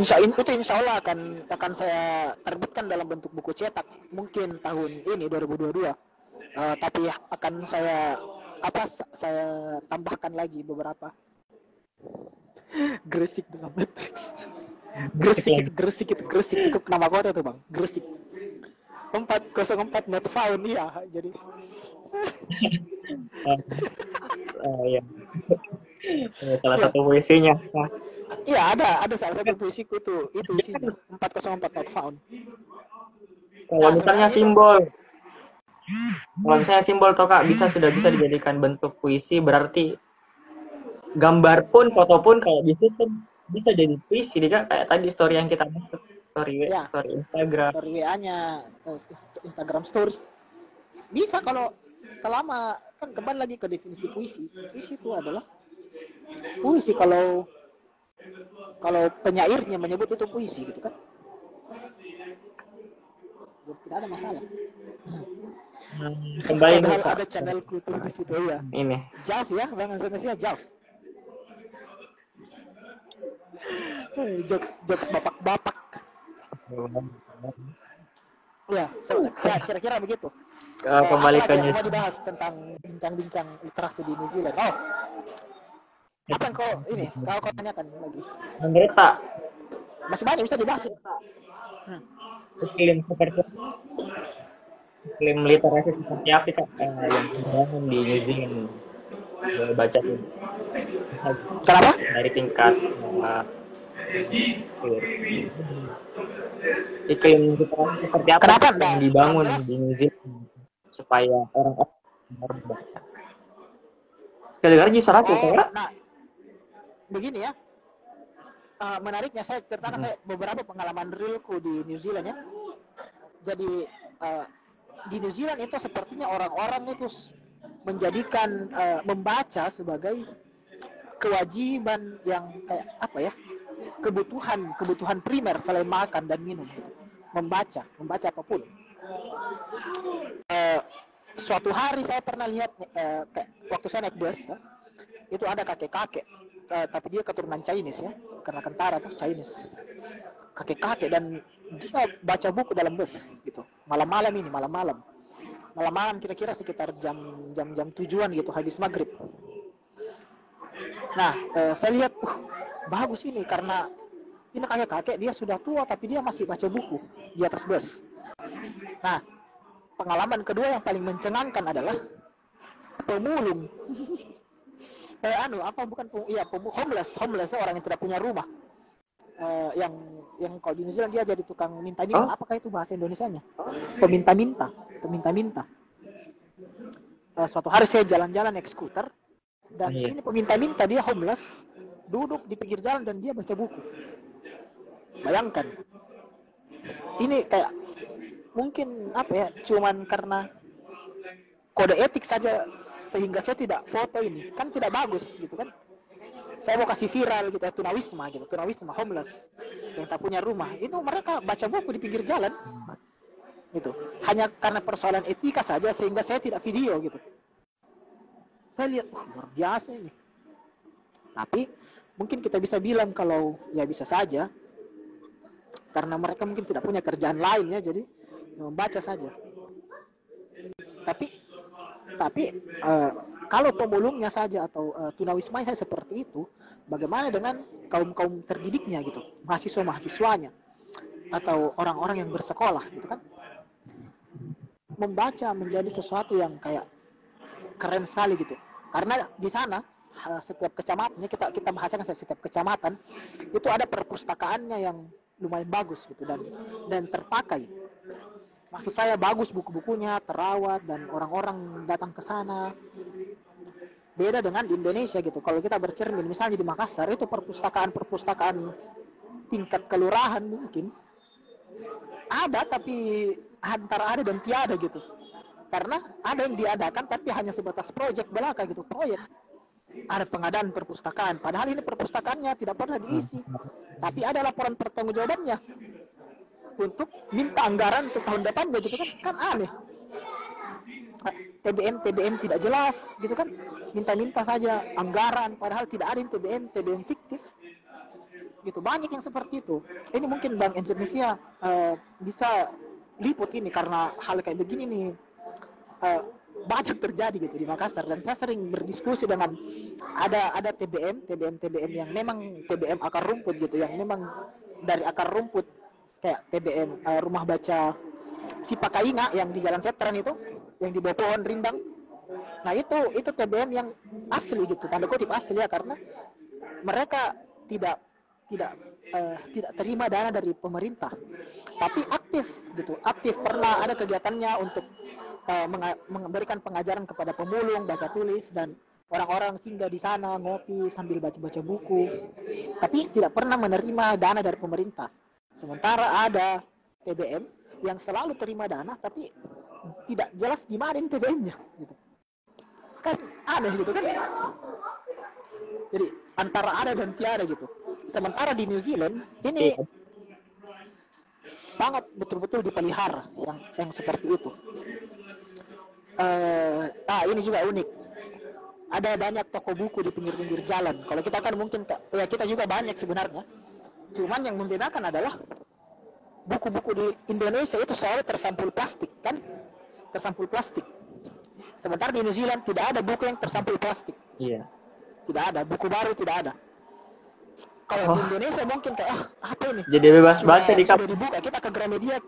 Insya Allah akan saya terbitkan dalam bentuk buku cetak mungkin tahun ini 2022. Tapi akan saya tambahkan lagi beberapa. Gresik dalam Matrix. Gresik itu nama kota tuh Bang, Gresik. 404 not found ya. Jadi Ya. Salah ya, satu puisinya. Nah, iya ada salah satu puisiku itu isinya 404 not found. kalau Nah, misalnya sebenarnya itu simbol, kalau misalnya simbol toh Kak sudah bisa dijadikan bentuk puisi, berarti gambar pun, foto pun kalau bisa jadi puisi deh Kak, kayak tadi story yang kita maksud, ya story Instagram. story WA-nya, Instagram story. Bisa kalau selama kan kembali lagi ke definisi puisi. Puisi itu adalah puisi kalau penyairnya menyebut itu puisi gitu kan. Jadi tidak ada masalah. Kembali nih Padahal Kak, ada channelku tuh di situ ya. ini Jav ya, Bang Indonesia Jav. Jokes bapak-bapak. Ya, ya kira-kira begitu. kembali Apa ke lagi yang New mau dibahas tentang bincang-bincang literasi di New Zealand? Oh, apa yang kau tanyakan lagi? menurut Kak, Masih banyak bisa dibahas. iklim seperti iklim literasi seperti apa Kak yang dibangun di New Zealand? Boleh baca tuh Kenapa? dari tingkat iklim literasi seperti apa Kenapa yang enggak dibangun jelas? di New Zealand supaya orang-orang membaca. Sekali lagi salah aku Kak. Nah, begini ya. Menariknya saya ceritakan saya beberapa pengalaman realku di New Zealand ya. Jadi di New Zealand itu sepertinya orang-orang itu menjadikan membaca sebagai kewajiban yang kayak apa ya, kebutuhan primer selain makan dan minum. Membaca apapun. Suatu hari saya pernah lihat kayak waktu saya naik bus itu ada kakek-kakek tapi dia keturunan Chinese ya, karena kentara tuh Chinese, kakek-kakek, dan dia baca buku dalam bus gitu malam-malam kira-kira sekitar jam tujuan gitu habis maghrib. Nah saya lihat bagus ini karena ini kakek-kakek dia sudah tua tapi dia masih baca buku di atas bus. Nah pengalaman kedua yang paling mencengangkan adalah pemulung. Homeless orang yang tidak punya rumah. Yang kalau di New Zealand dia jadi tukang minta-minta. Oh, Apakah itu bahasa Indonesianya? Peminta-minta. Suatu hari saya jalan-jalan naik skuter dan ini peminta-minta, dia homeless, duduk di pinggir jalan dan dia baca buku. Bayangkan. Ini kayak mungkin apa ya? Cuman karena kode etik saja sehingga saya tidak foto ini, kan tidak bagus gitu kan. Saya mau kasih viral gitu ya, tunawisma homeless yang tak punya rumah, itu mereka baca buku di pinggir jalan gitu, hanya karena persoalan etika saja sehingga saya tidak video gitu. Saya lihat luar biasa ini. Tapi mungkin kita bisa bilang kalau ya bisa saja karena mereka mungkin tidak punya kerjaan lain ya, jadi membaca saja. Tapi kalau pemulungnya saja atau tunawismanya seperti itu, bagaimana dengan kaum terdidiknya gitu, mahasiswanya atau orang-orang yang bersekolah gitu kan? Membaca menjadi sesuatu yang kayak keren sekali gitu. Karena di sana setiap kecamatannya kita bahasakan setiap kecamatan itu ada perpustakaannya yang lumayan bagus gitu dan terpakai. Maksud saya bagus buku-bukunya, terawat, dan orang-orang datang ke sana. Beda dengan di Indonesia gitu. Kalau kita bercermin, misalnya di Makassar, itu perpustakaan tingkat kelurahan mungkin. Ada, tapi antara ada dan tiada gitu. Karena ada yang diadakan, tapi hanya sebatas proyek belaka gitu. Proyek. Ada pengadaan perpustakaan. Padahal ini perpustakaannya tidak pernah diisi. Tapi ada laporan pertanggungjawabannya. Untuk minta anggaran untuk tahun depannya gitu kan aneh. TBM tidak jelas gitu kan, minta saja anggaran padahal tidak ada TBM fiktif gitu. Banyak yang seperti itu. Ini mungkin Bank Indonesia bisa liput ini karena hal kayak begini nih banyak terjadi gitu di Makassar. Dan saya sering berdiskusi dengan ada TBM yang memang TBM akar rumput gitu, yang memang dari akar rumput kayak TBM rumah baca si Pakainga yang di Jalan Veteran itu, yang di bawah pohon rindang. Nah itu TBM yang asli gitu, tanda kutip asli ya, karena mereka tidak tidak tidak terima dana dari pemerintah, tapi aktif gitu, aktif pernah ada kegiatannya untuk memberikan pengajaran kepada pemulung baca tulis, dan orang-orang singgah di sana ngopi sambil baca-baca buku, tapi tidak pernah menerima dana dari pemerintah. Sementara ada TBM yang selalu terima dana, tapi tidak jelas gimana ini TBM-nya gitu. Kan aneh gitu kan. Jadi antara ada dan tiada gitu. Sementara di New Zealand ini sangat betul-betul dipelihara yang seperti itu. Ini juga unik. Ada banyak toko buku di pinggir-pinggir jalan. Kalau kita kan mungkin ya kita juga banyak sebenarnya. Cuman yang membedakan adalah buku-buku di Indonesia itu selalu tersampul plastik kan? Tersampul plastik. Sementara di New Zealand tidak ada buku yang tersampul plastik. Iya. Tidak ada, buku baru tidak ada. Kalau di Indonesia mungkin kayak apa ini? Jadi bebas baca di sudah dibuka, kita ke Gramedia.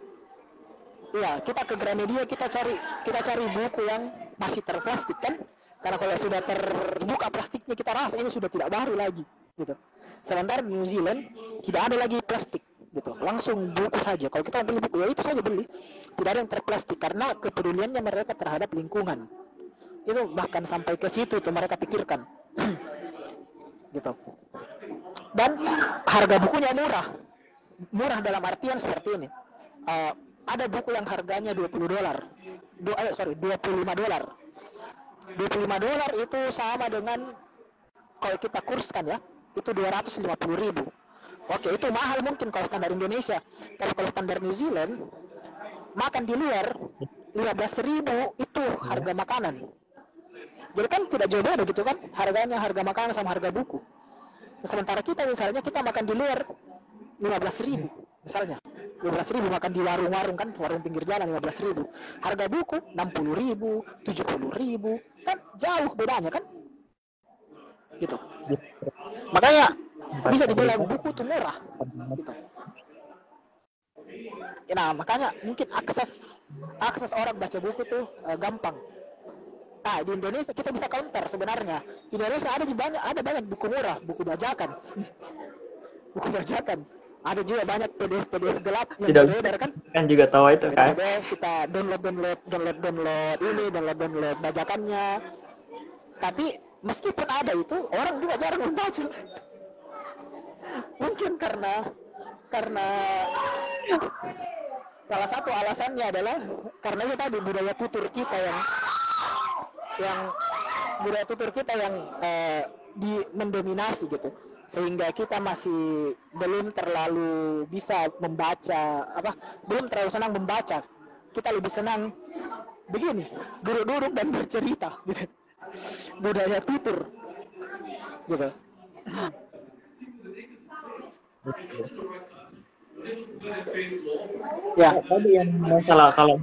Iya, kita ke Gramedia, kita cari buku yang masih terplastik kan? Karena kalau sudah terbuka plastiknya kita rasa ini sudah tidak baru lagi, gitu. Sementara di New Zealand tidak ada lagi plastik, gitu. Langsung buku saja. Kalau kita beli buku ya itu saja beli. Tidak ada yang terplastik karena kepeduliannya mereka terhadap lingkungan. Itu bahkan sampai ke situ tuh mereka pikirkan. Gitu. Dan harga bukunya murah dalam artian seperti ini. Ada buku yang harganya $20, $25. $25 itu sama dengan kalau kita kurskan ya, itu 250.000. Oke, itu mahal mungkin kalau standar Indonesia. Tapi kalau standar New Zealand, makan di luar 15.000 itu harga makanan. Jadi kan tidak jauh beda gitu kan, harganya harga makanan sama harga buku. Sementara kita misalnya kita makan di luar 15.000 misalnya, 15.000 makan di warung-warung kan, warung pinggir jalan 15.000. Harga buku 60.000, 70.000, kan jauh bedanya kan? Gitu. Makanya bisa dibilang buku itu murah. Gitu. Nah makanya mungkin akses orang baca buku tuh gampang. Nah, di Indonesia kita bisa counter sebenarnya. Di Indonesia ada banyak buku murah, buku bajakan. Buku bajakan. Ada juga banyak PDF gelap yang beredar kan? Kan juga tahu itu kan. Kita download bajakannya. Tapi meskipun ada itu, orang juga jarang membaca. Mungkin karena salah satu alasannya adalah karena itu tadi budaya tutur kita yang mendominasi gitu, sehingga kita masih belum terlalu bisa membaca belum terlalu senang membaca. Kita lebih senang begini, duduk-duduk dan bercerita gitu. Budaya tutur gitu. Ya tadi yang masalah kalau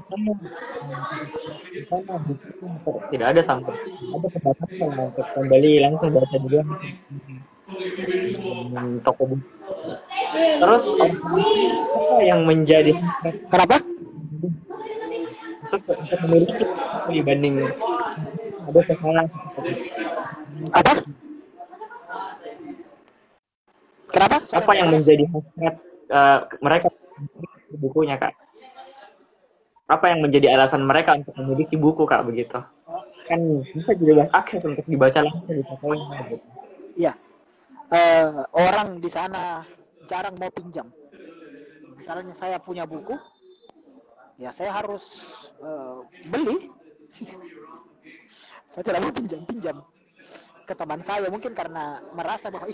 tidak ada sampai ada pembatasan untuk kembali langsung baca dulu toko buku. Terus apa yang menjadi kenapa? Untuk memiliki dibanding ada kesalahan Apa? Kenapa? Apa yang menjadi hasrat mereka bukunya kak? Apa yang menjadi alasan mereka untuk memiliki buku kak begitu? Kan bisa juga akses untuk dibaca langsung di tokonya gitu. Iya. Orang di sana jarang mau pinjam. Misalnya saya punya buku, ya saya harus beli. Saya tidak mau pinjam ke teman saya, mungkin karena merasa bahwa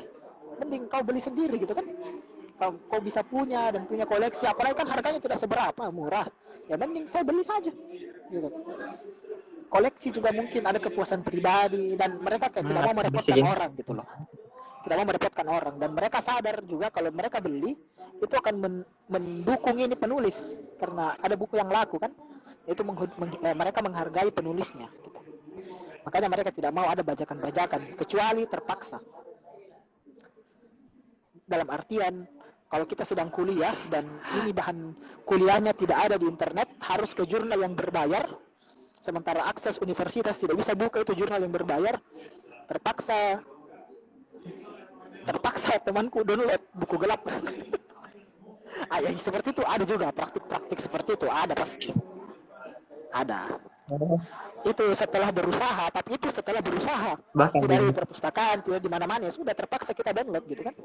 mending kau beli sendiri gitu kan. Kau bisa punya dan punya koleksi, apalagi kan harganya tidak seberapa, murah. Ya mending saya beli saja gitu. Koleksi juga mungkin ada kepuasan pribadi, dan mereka kayak tidak mau merepotkan orang gitu loh. Tidak mau merepotkan orang, dan mereka sadar juga kalau mereka beli itu akan mendukung ini penulis, karena ada buku yang laku kan. Itu mereka menghargai penulisnya gitu. Makanya mereka tidak mau ada bajakan-bajakan kecuali terpaksa. Dalam artian kalau kita sedang kuliah dan ini bahan kuliahnya tidak ada di internet, harus ke jurnal yang berbayar. Sementara akses universitas tidak bisa buka itu jurnal yang berbayar, terpaksa temanku download buku gelap. Yang seperti itu ada juga, praktik-praktik seperti itu ada pasti. Ada. Itu setelah berusaha, tapi itu setelah berusaha. Bahkan Tidak di perpustakaan, tidak di mana-mana, sudah terpaksa kita download gitu kan.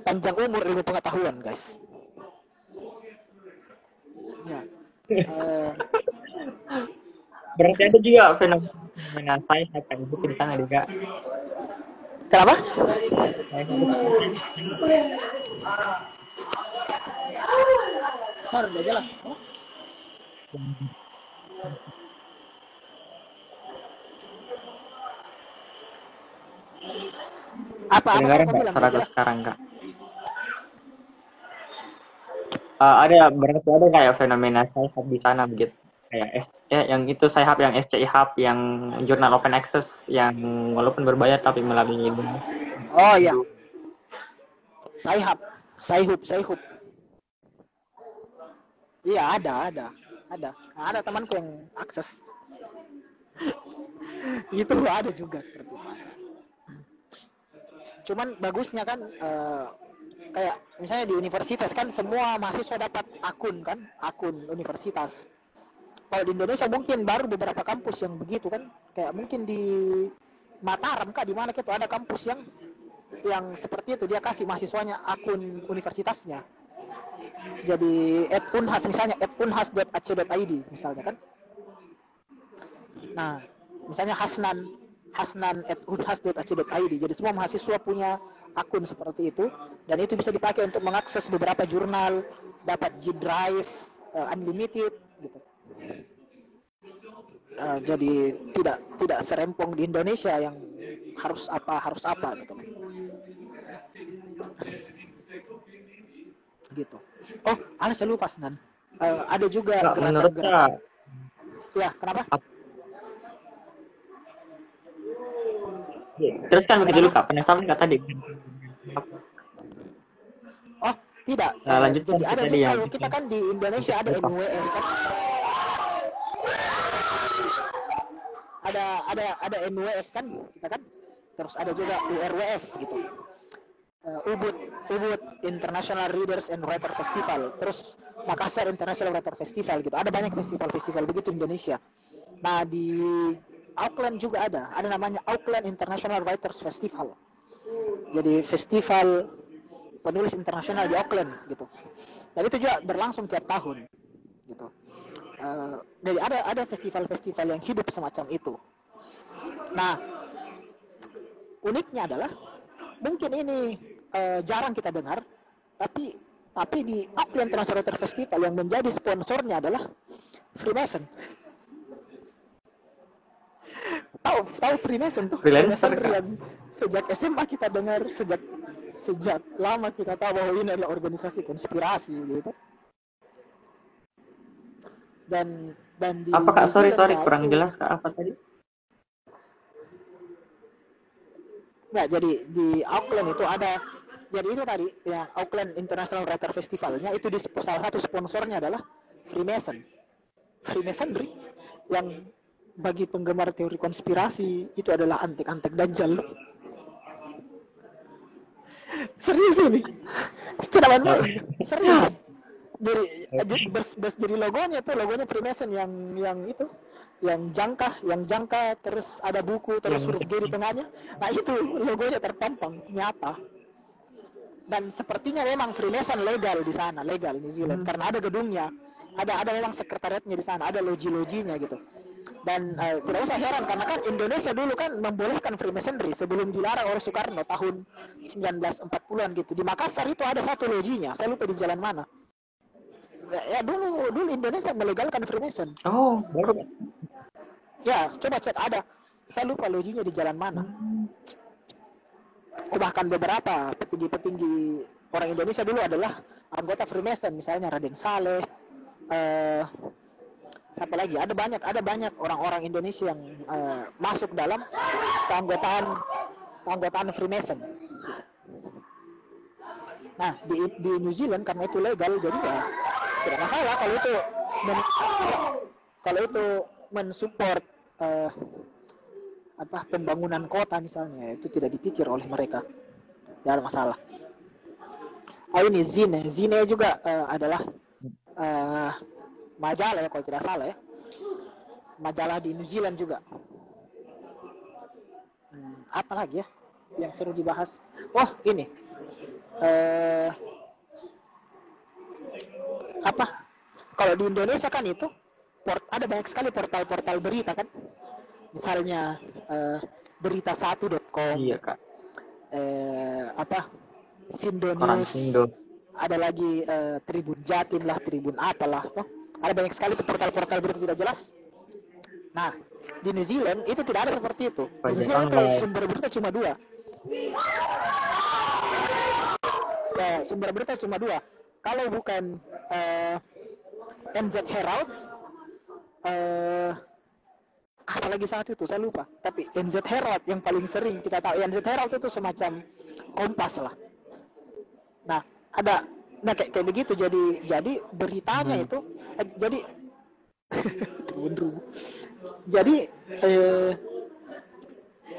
Panjang umur ilmu pengetahuan, guys. Ya. berarti ada juga fenomena saya kayak gitu di sana juga. Kenapa? Sorry, udah jalan. Apa Kedengaran kau nggak bilang? suaraku Jelas. sekarang kak? Ada berarti ada kayak fenomena Sci-Hub di sana begitu. Kayak yang itu Sci-Hub, yang SCI Hub, yang jurnal open access, yang walaupun berbayar tapi melalui ini. Oh iya. Sci-Hub. Iya, ada. Ada temanku yang akses. Itu ada juga seperti itu. Cuman bagusnya kan kayak misalnya di universitas kan semua mahasiswa dapat akun universitas. Kalau di Indonesia mungkin baru beberapa kampus yang begitu kan, kayak mungkin di Mataram kak, di mana gitu ada kampus yang seperti itu, dia kasih mahasiswanya akun universitasnya. Jadi @unhas misalnya @unhas.ac.id misalnya kan. Nah, misalnya Hasnan @unhas.ac.id. Jadi semua mahasiswa punya akun seperti itu dan itu bisa dipakai untuk mengakses beberapa jurnal, dapat G Drive unlimited gitu. Jadi tidak serempong di Indonesia yang harus apa gitu. Gitu. Oh, saya lupa Hasnan. Ada juga gerakan-gerakan. Ya, kenapa? Terus kan begitu dulu kak, penasaran kak tadi. Oh, tidak. Lanjutkan Jadi ada tadi juga yang kalau kita kan di Indonesia ada MWF kan. Ada MWF kan kita kan. Terus ada juga URWF gitu. Ubud International Readers and Writer Festival. Terus Makassar International Writer Festival gitu. Ada banyak festival-festival begitu di Indonesia. Nah, di Auckland juga ada namanya Auckland International Writers Festival. Jadi festival penulis internasional di Auckland gitu. Dan itu juga berlangsung tiap tahun gitu. Jadi ada festival-festival yang hidup semacam itu. Nah, uniknya adalah mungkin ini jarang kita dengar, tapi di Auckland International Writers Festival yang menjadi sponsornya adalah Freemason. Tahu Freemason tuh? Freelancer yang sejak SMA kita dengar, sejak lama kita tahu bahwa ini adalah organisasi konspirasi gitu. Dan di apa kak? Sorry kurang jelas kak, apa tadi? Nah, jadi di Auckland itu ada, jadi itu tadi yang Auckland International Writer Festivalnya itu salah satu sponsornya adalah Freemasonry yang bagi penggemar teori konspirasi itu adalah antek-antek Dajjal. Serius ini? Tidak main-main. Serius. Jadi logonya Freemason yang itu, yang jangka terus ada buku terus huruf G di tengahnya. Nah, itu logonya terpampang nyata. Dan sepertinya memang Freemason legal di sana, legal New Zealand karena ada gedungnya. Ada memang sekretariatnya di sana, ada loji-lojinya gitu. Dan tidak usah heran karena kan Indonesia dulu kan membolehkan Freemasonry sebelum dilarang oleh Soekarno tahun 1940-an gitu. Di Makassar itu ada satu lojinya, saya lupa di jalan mana. Ya dulu Indonesia melegalkan Freemason. Oh, baru. Ya, coba cek ada. Saya lupa lojinya di jalan mana. Bahkan beberapa petinggi-petinggi orang Indonesia dulu adalah anggota Freemason, misalnya Raden Saleh. Siapa lagi? Ada banyak orang-orang Indonesia yang masuk dalam keanggotaan Freemason. Nah, di New Zealand karena itu legal, jadi ya tidak masalah kalau itu mensupport pembangunan kota misalnya, itu tidak dipikir oleh mereka, tidak ada masalah. Ini Zine juga adalah majalah ya kalau tidak salah ya, majalah di New Zealand juga. Apa lagi ya yang seru dibahas? Oh ini kalau di Indonesia kan itu ada banyak sekali portal-portal berita kan, misalnya berita1.com, Iya kak. Sindo Koran News, Sindo. ada lagi Tribun Jatim lah, Tribun apalah toh. Ada banyak sekali tuh portal-portal berita tidak jelas. Nah, di New Zealand itu tidak ada seperti itu. Di New Zealand itu sumber berita cuma dua. Sumber berita cuma dua. Kalau bukan NZ Herald, apalagi saat itu saya lupa. Tapi NZ Herald yang paling sering kita tahu. NZ Herald itu semacam Kompas lah. Nah, kayak begitu. Jadi beritanya itu jadi jadi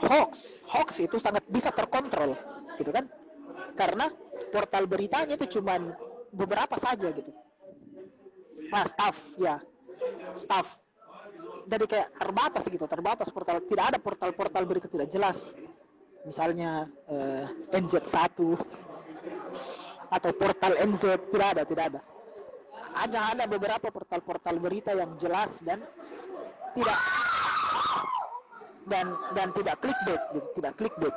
hoax itu sangat bisa terkontrol gitu kan, karena portal beritanya itu cuman beberapa saja gitu. Nah, staff jadi kayak terbatas portal, tidak ada portal berita tidak jelas, misalnya NZ1 atau portal NZ, tidak ada. Ada beberapa portal berita yang jelas dan tidak clickbait gitu, tidak clickbait.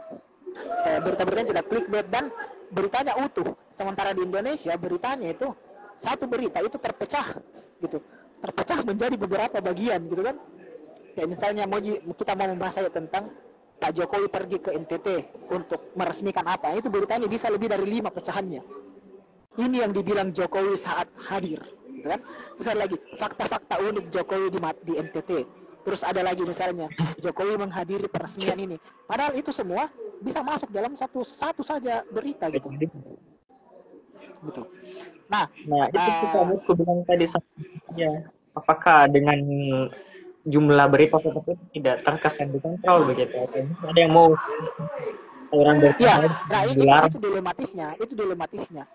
Berita-beritanya tidak clickbait dan beritanya utuh. Sementara di Indonesia beritanya itu satu berita itu terpecah menjadi beberapa bagian gitu kan. Kayak misalnya kita mau membahas tentang Pak Jokowi pergi ke NTT untuk meresmikan apa, itu beritanya bisa lebih dari 5 pecahannya. Ini yang dibilang Jokowi saat hadir, gitu kan? Terus ada lagi fakta-fakta unik Jokowi di NTT. Terus ada lagi misalnya Jokowi menghadiri peresmian ini. Padahal itu semua bisa masuk dalam satu saja berita gitu. Nah itu sih aku bilang tadi ya, apakah dengan jumlah berita seperti itu tidak terkesan dikontrol begitu? Ada yang mau orang berita? Ya, itu dilematisnya.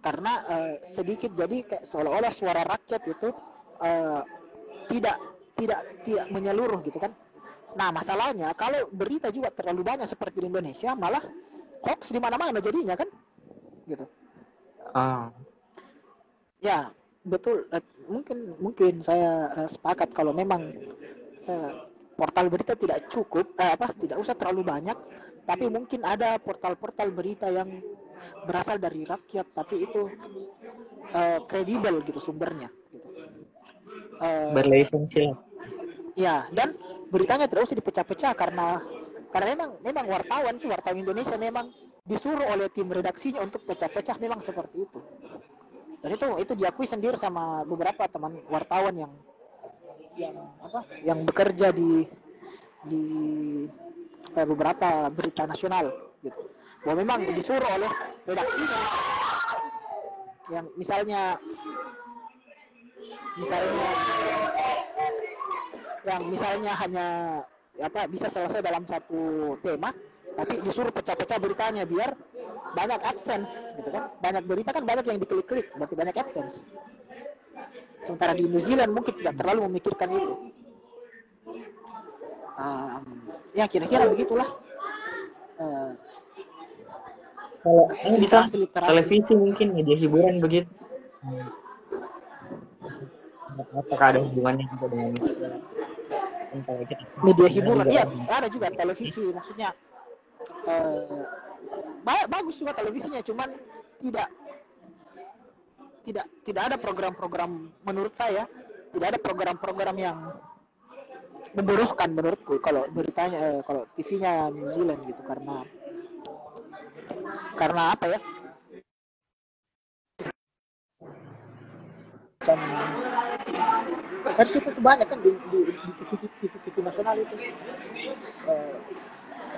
Karena sedikit jadi kayak seolah-olah suara rakyat itu tidak menyeluruh gitu kan. Nah, masalahnya kalau berita juga terlalu banyak seperti di Indonesia, malah hoax di mana-mana jadinya kan, gitu. Ya, betul. Mungkin saya sepakat kalau memang portal berita tidak cukup, tidak usah terlalu banyak, tapi mungkin ada portal-portal berita yang berasal dari rakyat tapi itu kredibel gitu sumbernya gitu. Berlisensi. Ya, dan beritanya tidak usah dipecah-pecah karena memang wartawan Indonesia memang disuruh oleh tim redaksinya untuk pecah-pecah, memang seperti itu. Dan itu diakui sendiri sama beberapa teman wartawan yang bekerja di beberapa berita nasional gitu. Bahwa memang disuruh oleh redaksinya, yang misalnya hanya bisa selesai dalam satu tema, tapi disuruh pecah-pecah beritanya biar banyak AdSense gitu kan. Banyak berita kan banyak yang diklik-klik, berarti banyak AdSense. Sementara di New Zealand mungkin tidak terlalu memikirkan itu. Ya kira-kira begitulah. Kalau bisa televisi mungkin media hiburan begitu. Apakah ada hubungannya juga dengan media hiburan? Iya, ada juga televisi, maksudnya bagus juga televisinya, cuman tidak ada program-program, menurut saya tidak ada program-program yang memburuhkan menurutku kalau beritanya, kalau TV-nya New Zealand gitu, karena apa ya, kan TV itu banyak kan di TV nasional itu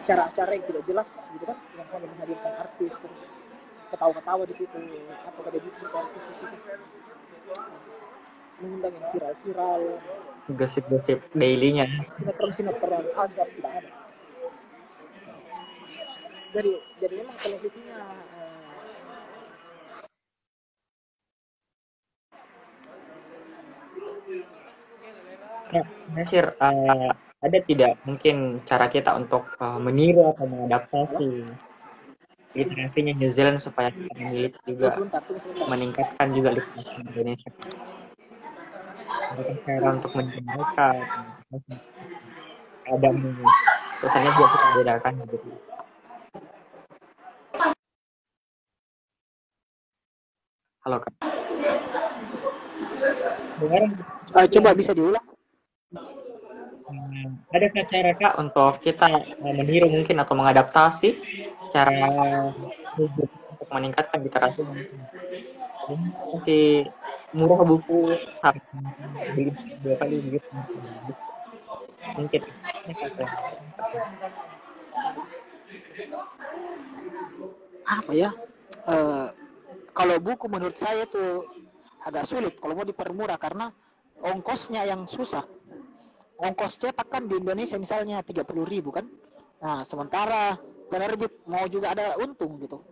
acara-acara yang tidak jelas gitu kan, yang hanya menghadirkan artis terus ketawa-ketawa di situ, apa kada bikin artis di situ, mengundang yang viral-viral, Gosip-gosip dailynya. sinetron azab tidak ada. Jadi memang televisinya Ya, Nasir, ada tidak mungkin cara kita untuk meniru atau mengadaptasi literasinya New Zealand supaya kita memiliki juga tunggu sebentar. meningkatkan juga literasi Indonesia? Ada cara untuk mendidik mereka, ada suasananya juga kita bedakan gitu. Halo Kak. Dengar? Coba bisa diulang. Ada cara Kak untuk kita meniru mungkin atau mengadaptasi cara untuk meningkatkan literasi masih murah buku harus beli 2 kali begitu mungkin Apa ya? Kalau buku menurut saya tuh agak sulit kalau mau dipermurah karena ongkosnya yang susah. Ongkos cetak kan di Indonesia misalnya 30.000 kan. Nah, sementara penerbit mau juga ada untung gitu.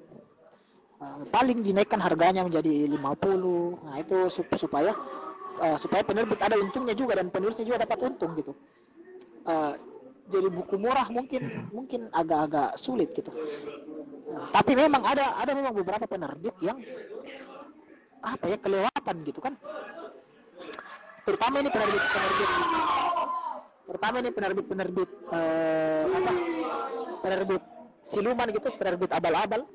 Paling dinaikkan harganya menjadi 50. Nah, itu supaya penerbit ada untungnya juga dan penulisnya juga dapat untung gitu. Jadi buku murah mungkin agak-agak sulit gitu. Tapi memang ada memang beberapa penerbit yang apa ya kelewatan gitu kan. Terutama ini penerbit penerbit siluman gitu, penerbit abal-abal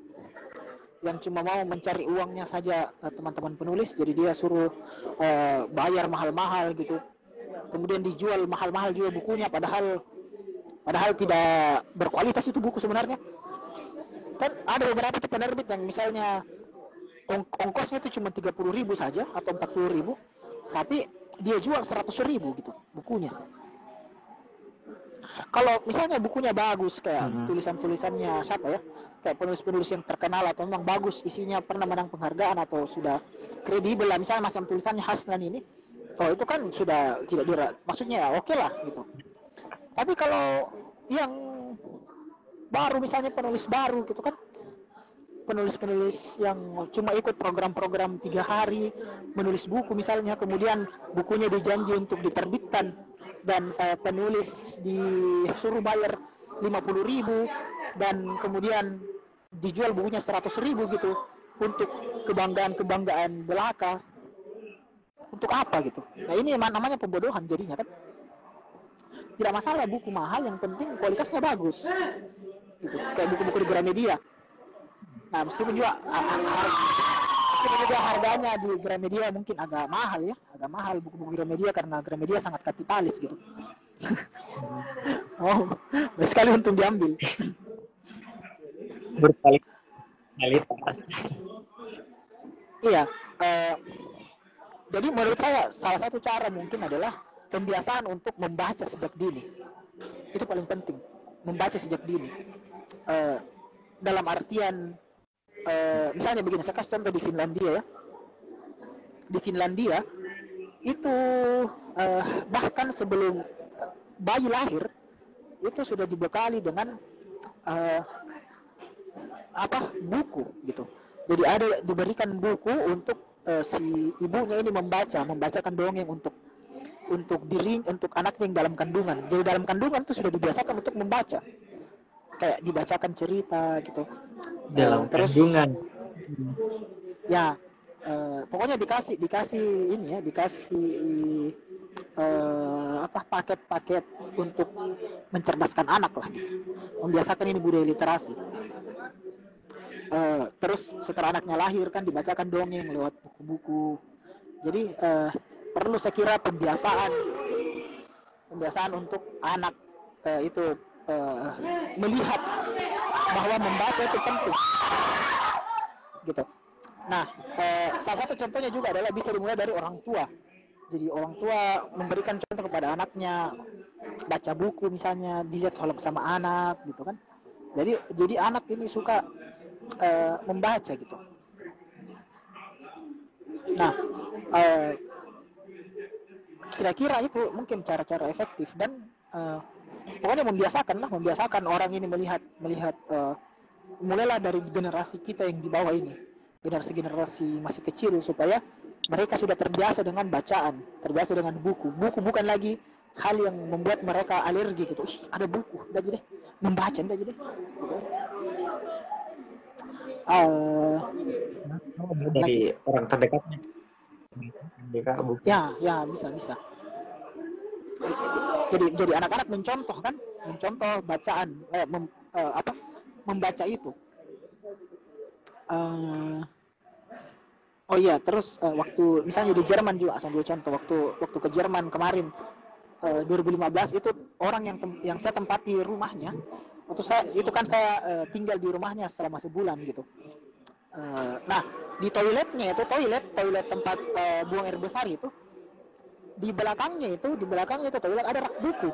yang cuma mau mencari uangnya saja teman-teman penulis, jadi dia suruh bayar mahal-mahal gitu, kemudian dijual mahal-mahal juga bukunya, padahal tidak berkualitas itu buku sebenarnya. Kan ada beberapa penerbit yang misalnya ongkosnya itu cuma 30.000 saja atau 40.000, tapi dia jual 100.000 gitu bukunya. Kalau misalnya bukunya bagus kayak tulisan-tulisannya siapa ya, kayak penulis-penulis yang terkenal atau memang bagus isinya, pernah menang penghargaan atau sudah kredibel lah, misalnya macam tulisannya Hasnan ini, oh itu kan sudah tidak maksudnya ya oke lah gitu. Tapi kalau yang baru misalnya penulis baru gitu kan, penulis-penulis yang cuma ikut program-program 3 hari menulis buku misalnya, kemudian bukunya dijanji untuk diterbitkan dan penulis disuruh bayar 50.000 dan kemudian dijual bukunya 100.000 gitu untuk kebanggaan belaka. Untuk apa gitu? Nah ini namanya pembodohan jadinya kan. Tidak masalah buku mahal, yang penting kualitasnya bagus gitu. Kayak buku-buku di Gramedia. Nah meskipun juga harganya di Gramedia mungkin agak mahal buku-buku Gramedia karena Gramedia sangat kapitalis gitu. Oh, sekali untung diambil. Berkualitas. Iya. Jadi menurut saya salah satu cara mungkin adalah pembiasaan untuk membaca sejak dini. Itu paling penting, membaca sejak dini. Dalam artian misalnya begini, saya kasih contoh di Finlandia ya. Di Finlandia itu bahkan sebelum bayi lahir itu sudah dibekali dengan buku gitu. Jadi ada diberikan buku untuk si ibunya ini membacakan dongeng untuk diri, untuk anaknya yang dalam kandungan. Jadi dalam kandungan itu sudah dibiasakan untuk membaca, kayak dibacakan cerita gitu. Dalam kandungan. Ya, pokoknya dikasih paket-paket untuk mencerdaskan anak lah, gitu. Membiasakan ini budaya literasi. Terus setelah anaknya lahir kan dibacakan dongeng lewat buku-buku. Jadi perlu saya kira pembiasaan untuk anak itu melihat bahwa membaca itu penting gitu. Nah, salah satu contohnya juga adalah bisa dimulai dari orang tua. Jadi orang tua memberikan contoh kepada anaknya, baca buku misalnya, dilihat bersama anak gitu kan. Jadi anak ini suka membaca gitu. Nah, kira-kira itu mungkin cara-cara efektif dan pokoknya membiasakan orang ini melihat mulailah dari generasi kita yang di bawah ini, generasi masih kecil, supaya mereka sudah terbiasa dengan bacaan, terbiasa dengan buku bukan lagi hal yang membuat mereka alergi gitu. Ada buku, udah aja deh membaca, udah aja deh gitu. Dari orang terdekatnya. Buku. Ya bisa. Jadi anak-anak mencontoh bacaan, membaca itu. Oh iya, terus waktu misalnya di Jerman juga sambil contoh, waktu ke Jerman kemarin 2015 itu orang yang saya tempati rumahnya, itu kan saya tinggal di rumahnya selama sebulan gitu. Nah, di toiletnya itu toilet tempat buang air besar itu, di belakangnya itu toilet ada rak buku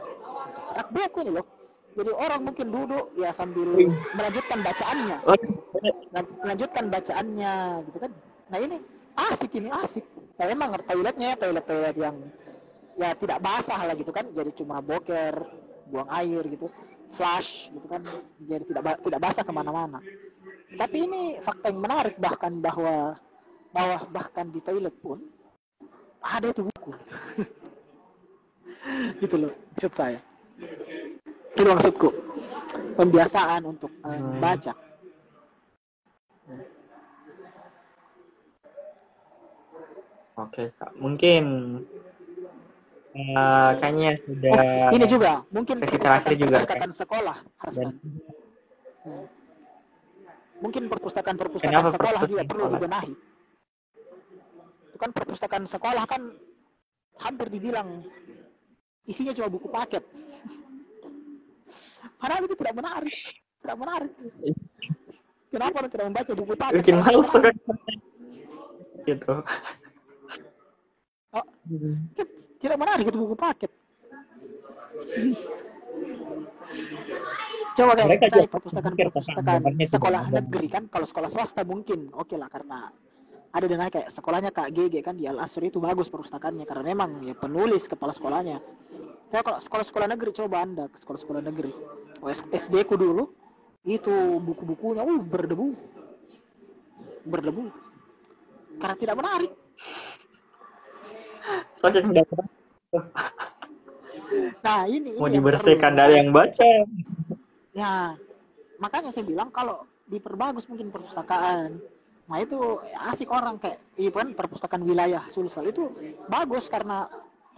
ini loh. Jadi orang mungkin duduk ya sambil melanjutkan bacaannya gitu kan. Nah ini asik. Nah, memang toiletnya toilet yang ya tidak basah lah gitu kan, jadi cuma boker, buang air gitu, flush gitu kan, jadi tidak basah kemana-mana. Tapi ini fakta yang menarik bahwa bahkan di toilet pun ada itu buku gitu. Gitu loh maksud saya. Itu maksudku, pembiasaan untuk baca. Oke Kak, mungkin kayaknya sudah. Ini juga mungkin sesi terakhir juga perpustakaan sekolah, Hasan. Mungkin perpustakaan sekolah juga perlu dibenahi. Itu kan perpustakaan sekolah kan hampir dibilang isinya cuma buku paket. Padahal itu tidak menarik. Kenapa lo tidak membaca buku paket? Bikin males pakai gitu. Oh, tidak menarik itu buku paket. Coba kayak saya perpustakaan sekolah negeri kan, kalau sekolah swasta mungkin oke lah, karena ada dana kayak sekolahnya Kak GG kan di Al Asr itu bagus perpustakaannya karena memang ya penulis kepala sekolahnya. Saya kalau sekolah negeri, coba Anda ke sekolah negeri. SD ku dulu itu buku-bukunya berdebu. Karena tidak menarik. Saking dapat. Nah, ini mau dibersihkan dari yang baca. Ya, makanya saya bilang kalau diperbagus mungkin perpustakaan. Nah, itu asik orang kayak kan perpustakaan wilayah Sulsel itu bagus karena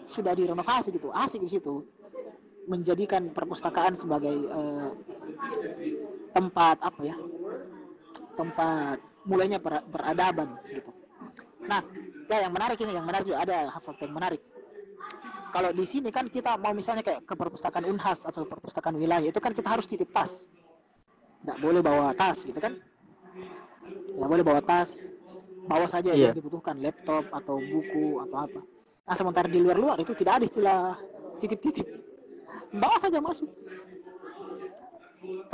sudah direnovasi gitu. Asik di situ. Menjadikan perpustakaan sebagai tempat tempat mulainya peradaban gitu. Nah, ya yang menarik juga ada fakta yang menarik. Kalau di sini kan kita mau misalnya kayak ke perpustakaan Unhas atau perpustakaan wilayah, itu kan kita harus titip tas. Nggak boleh bawa tas gitu kan. Nggak boleh bawa tas. Bawa saja yang dibutuhkan, laptop atau buku atau apa. Nah, sementara di luar itu tidak ada istilah titip-titip. Bawa saja masuk.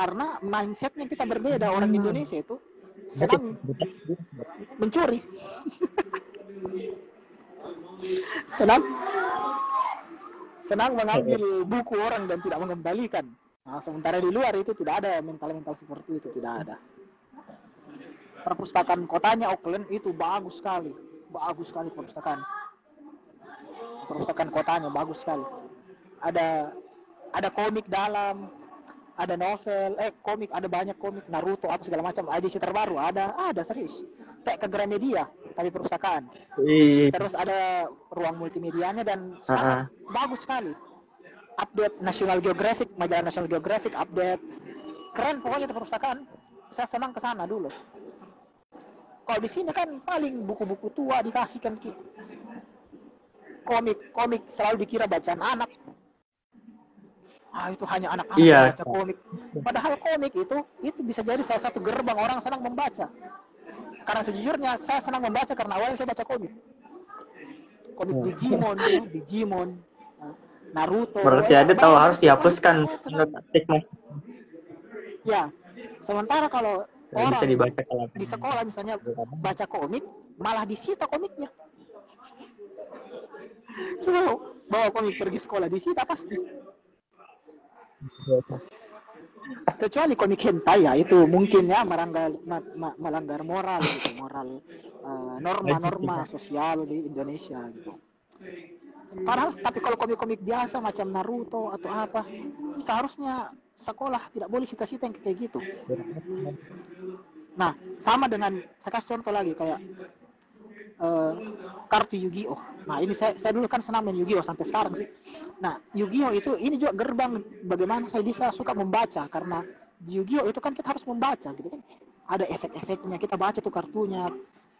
Karena mindsetnya kita berbeda. Orang Indonesia itu senang mencuri. senang mengambil buku orang dan tidak mengembalikan. Nah, sementara di luar itu tidak ada mental seperti itu, tidak ada. Perpustakaan kotanya Auckland itu bagus sekali perpustakaan kotanya bagus sekali. Ada komik dalam, ada novel, komik, ada banyak komik Naruto apa segala macam, edisi terbaru ada serius. Kayak ke Gramedia tapi perpustakaan. Terus ada ruang multimedianya dan sangat bagus sekali. Update National Geographic, majalah National Geographic update. Keren pokoknya itu perpustakaan. Saya senang ke sana dulu. Kalau di sini kan paling buku-buku tua dikasihkan komik selalu dikira bacaan anak. Itu hanya anak-anak baca komik. Padahal komik itu bisa jadi salah satu gerbang orang senang membaca. Karena sejujurnya saya senang membaca karena awalnya saya baca komik Digimon, Naruto. Berarti ada tahu harus dihapuskan. Ya, sementara kalau Nggak bisa orang dibaca kalau di sekolah misalnya baca komik, malah disita komiknya. Coba bawa komik pergi sekolah, disita pasti. Kecuali komik hentai ya, itu mungkin ya melanggar moral gitu, moral norma-norma sosial di Indonesia gitu. Padahal tapi kalau komik-komik biasa macam Naruto atau apa, seharusnya sekolah tidak boleh cita-cita yang kayak gitu. Nah, sama dengan saya kasih contoh lagi kayak kartu Yu-Gi-Oh. Nah, ini saya dulu kan senang main Yu-Gi-Oh sampai sekarang sih. Nah, Yu-Gi-Oh itu ini juga gerbang bagaimana saya bisa suka membaca, karena di Yu-Gi-Oh itu kan kita harus membaca gitu kan. Ada efek-efeknya, kita baca tuh kartunya,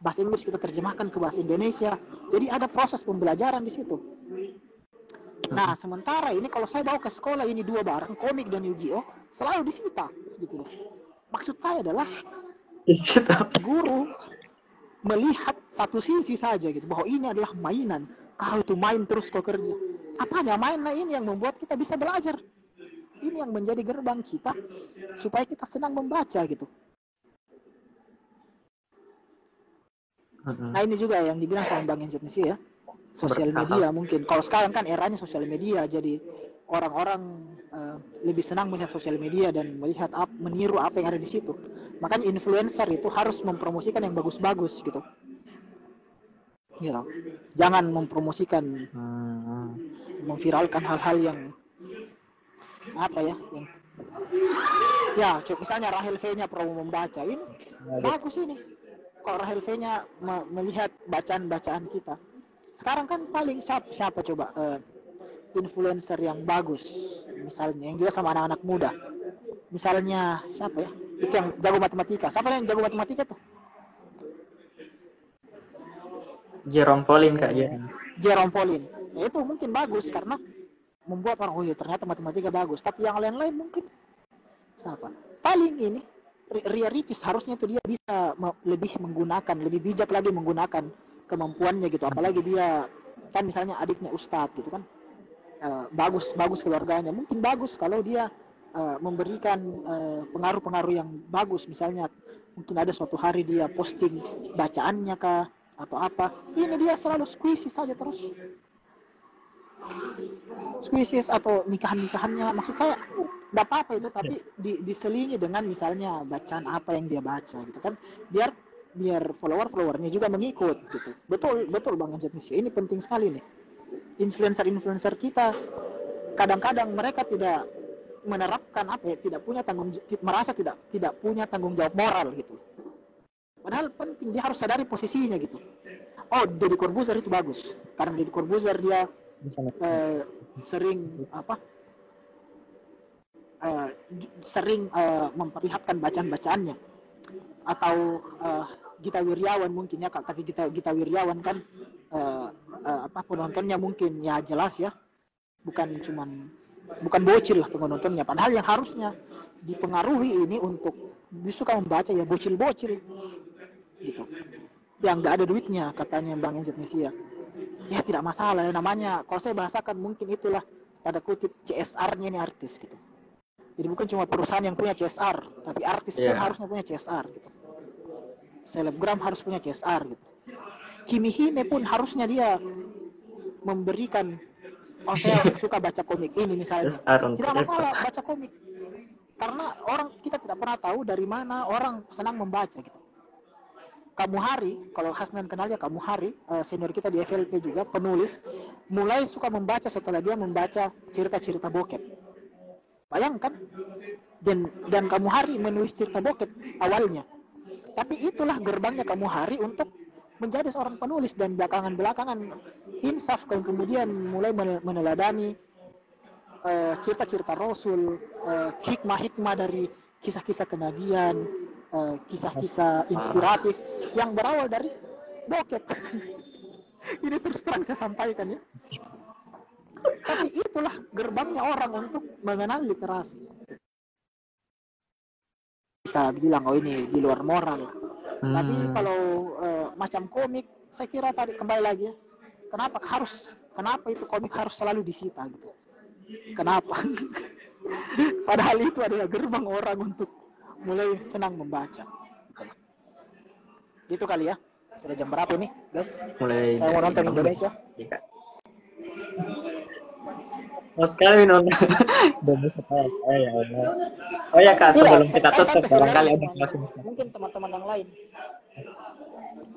bahasa Inggris kita terjemahkan ke bahasa Indonesia. Jadi ada proses pembelajaran di situ. Nah, sementara ini kalau saya bawa ke sekolah ini dua barang, komik dan Yu-Gi-Oh, selalu disita gitu. Maksud saya adalah guru melihat satu sisi saja gitu, bahwa ini adalah mainan. Kau itu main terus kau kerja. Apanya mainan ini yang membuat kita bisa belajar. Ini yang menjadi gerbang kita supaya kita senang membaca gitu. Nah, ini juga yang dibilang sama Bang Indonesia ya. Sosial media mungkin. Kalau sekarang kan eranya sosial media, jadi orang-orang lebih senang melihat sosial media dan meniru apa yang ada di situ. Makanya influencer itu harus mempromosikan yang bagus-bagus gitu. Gitu. Jangan mempromosikan memviralkan hal-hal yang apa ya, yang ya misalnya Rahel V-nya promo membaca ini bagus ini. Kalau Rahel V-nya melihat bacaan-bacaan kita. Sekarang kan paling siapa coba influencer yang bagus, misalnya yang juga sama anak-anak muda. Misalnya siapa ya? Itu yang jago matematika. Siapa yang jago matematika tuh? Jerome Pauline Kak. Jerome Pauline. Ya, itu mungkin bagus karena membuat orang ternyata matematika bagus. Tapi yang lain-lain mungkin siapa? Paling ini Ria Ricis, harusnya itu dia bisa lebih bijak lagi menggunakan kemampuannya gitu. Apalagi dia kan misalnya adiknya Ustadz gitu kan. Bagus keluarganya. Mungkin bagus kalau dia memberikan pengaruh-pengaruh yang bagus. Misalnya mungkin ada suatu hari dia posting bacaannya kah atau apa. Ini dia selalu squeeze saja terus. Squeeze atau nikahannya, maksud saya tidak apa-apa itu, tapi diselingi dengan misalnya bacaan apa yang dia baca gitu kan, biar followernya juga mengikut gitu. Betul Bang Indonesia, ini penting sekali nih. Influencer kita kadang-kadang mereka tidak menerapkan tidak punya merasa tidak punya tanggung jawab moral gitu. Padahal penting, dia harus sadari posisinya gitu. Oh, Deddy Corbuzier itu bagus karena Deddy Corbuzier dia sering memperlihatkan bacaan-bacaannya. Atau Gita Wirjawan mungkin ya, tapi Gita Wirjawan kan penontonnya mungkin ya jelas ya, bukan bocil lah penontonnya. Padahal yang harusnya dipengaruhi ini untuk suka membaca ya bocil-bocil gitu, yang nggak ada duitnya katanya Bang Indonesia. Ya tidak masalah ya, namanya kalau saya bahasakan mungkin itulah pada kutip CSR-nya ini artis gitu. Jadi bukan cuma perusahaan yang punya CSR, tapi artis pun harusnya punya CSR gitu. Selebgram harus punya CSR gitu. Kimi Hime pun harusnya dia memberikan, saya suka baca komik ini misalnya. Tidak masalah baca komik. Karena kita tidak pernah tahu dari mana orang senang membaca gitu. Kamu Hari, kalau Hasnan kenal ya, Kamu Hari, senior kita di FLP juga, penulis, mulai suka membaca setelah dia membaca cerita-cerita bokep. Bayangkan, dan Kamu Hari menulis cerita bokep awalnya. Tapi itulah gerbangnya Kamu Hari untuk menjadi seorang penulis, dan belakangan insaf kemudian mulai meneladani cerita-cerita Rasul, hikmah-hikmah dari kisah-kisah kenabian, kisah-kisah inspiratif yang berawal dari bokep. Ini terus terang saya sampaikan ya. Tapi itulah gerbangnya orang untuk mengenal literasi. Bisa bilang ini di luar moral. Tapi kalau macam komik, saya kira tadi kembali lagi ya. Kenapa itu komik harus selalu disita gitu? Kenapa? Padahal itu adalah gerbang orang untuk mulai senang membaca. Itu kali ya. Sudah jam berapa ini, guys? Mulai Saya mau dari nonton 6 menit. Indonesia. Iya, Kak. Mau sekali nonton Indonesia saya ya Allah. Oh ya Kak, Tidak, sebelum kita saya tutup santai barangkali sebenarnya, ada cuma closing mungkin statement. teman-teman yang lain.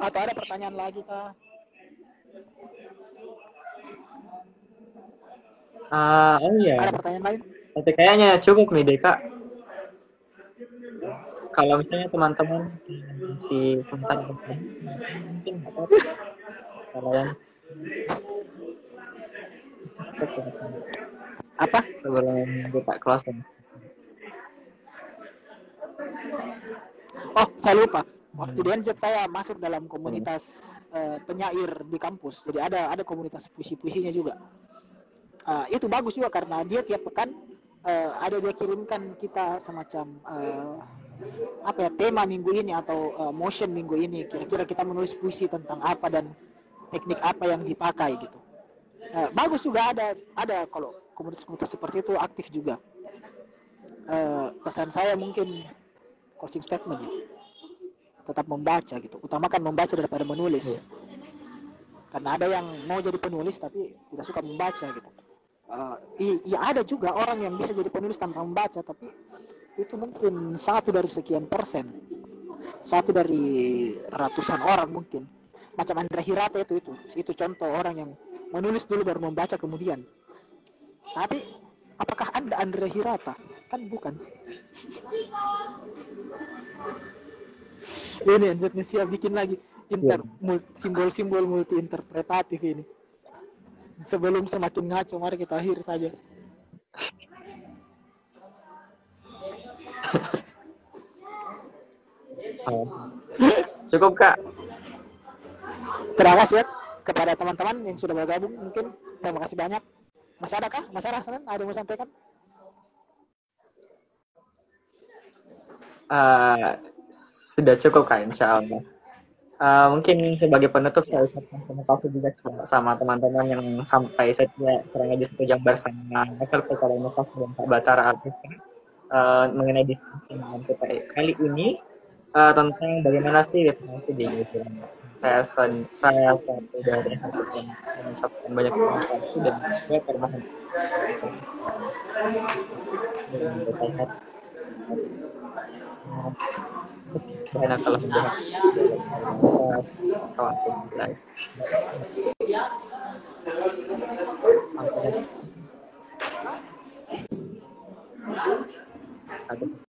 Atau ada pertanyaan lagi kah? Oh iya, Ada pertanyaan lain? tapi kayaknya cukup nih deh Kak. Kalau misalnya teman-teman si sebentar mungkin nggak apa-apa. Kalau yang Apa? sebelum kita closing. Oh, saya lupa. Waktu di NZ saya masuk dalam komunitas penyair di kampus. Jadi ada komunitas puisi-puisinya juga. Itu bagus juga karena dia tiap pekan ada dia kirimkan kita semacam apa ya, tema minggu ini atau motion minggu ini. Kira-kira kita menulis puisi tentang apa dan teknik apa yang dipakai gitu. Bagus juga ada kalau komunitas-komunitas seperti itu aktif juga. Pesan saya mungkin closing statement ya. Tetap membaca gitu. Utamakan membaca daripada menulis. Karena ada yang mau jadi penulis tapi tidak suka membaca gitu. Ya ada juga orang yang bisa jadi penulis tanpa membaca, tapi itu mungkin 1 dari sekian persen, 1 dari ratusan orang mungkin. Macam Andre Hirata itu contoh orang yang menulis dulu baru membaca kemudian. Tapi apakah Anda Andre Hirata? Kan bukan. Ini Indonesia bikin lagi simbol-simbol multi interpretatif ini. Sebelum semakin ngaco, mari kita akhir saja. Cukup Kak. Terima kasih ya kepada teman-teman yang sudah bergabung. Mungkin terima kasih banyak. Masih ada kah? Mas Hasan, ada yang mau sampaikan? Sudah cukup Kak, insya Allah. Mungkin sebagai penutup saya ucapkan terima kasih juga sama teman-teman yang sampai setia kurang lebih 1 jam bersama kepada inovasi dan Pak Batara Alfian mengenai diskusi dengan kita kali ini tentang bagaimana sih reformasi di Indonesia. Saya satu dari hati yang mengucapkan banyak terima kasih dan saya permohon sehat. Banyak kalau melihat sampai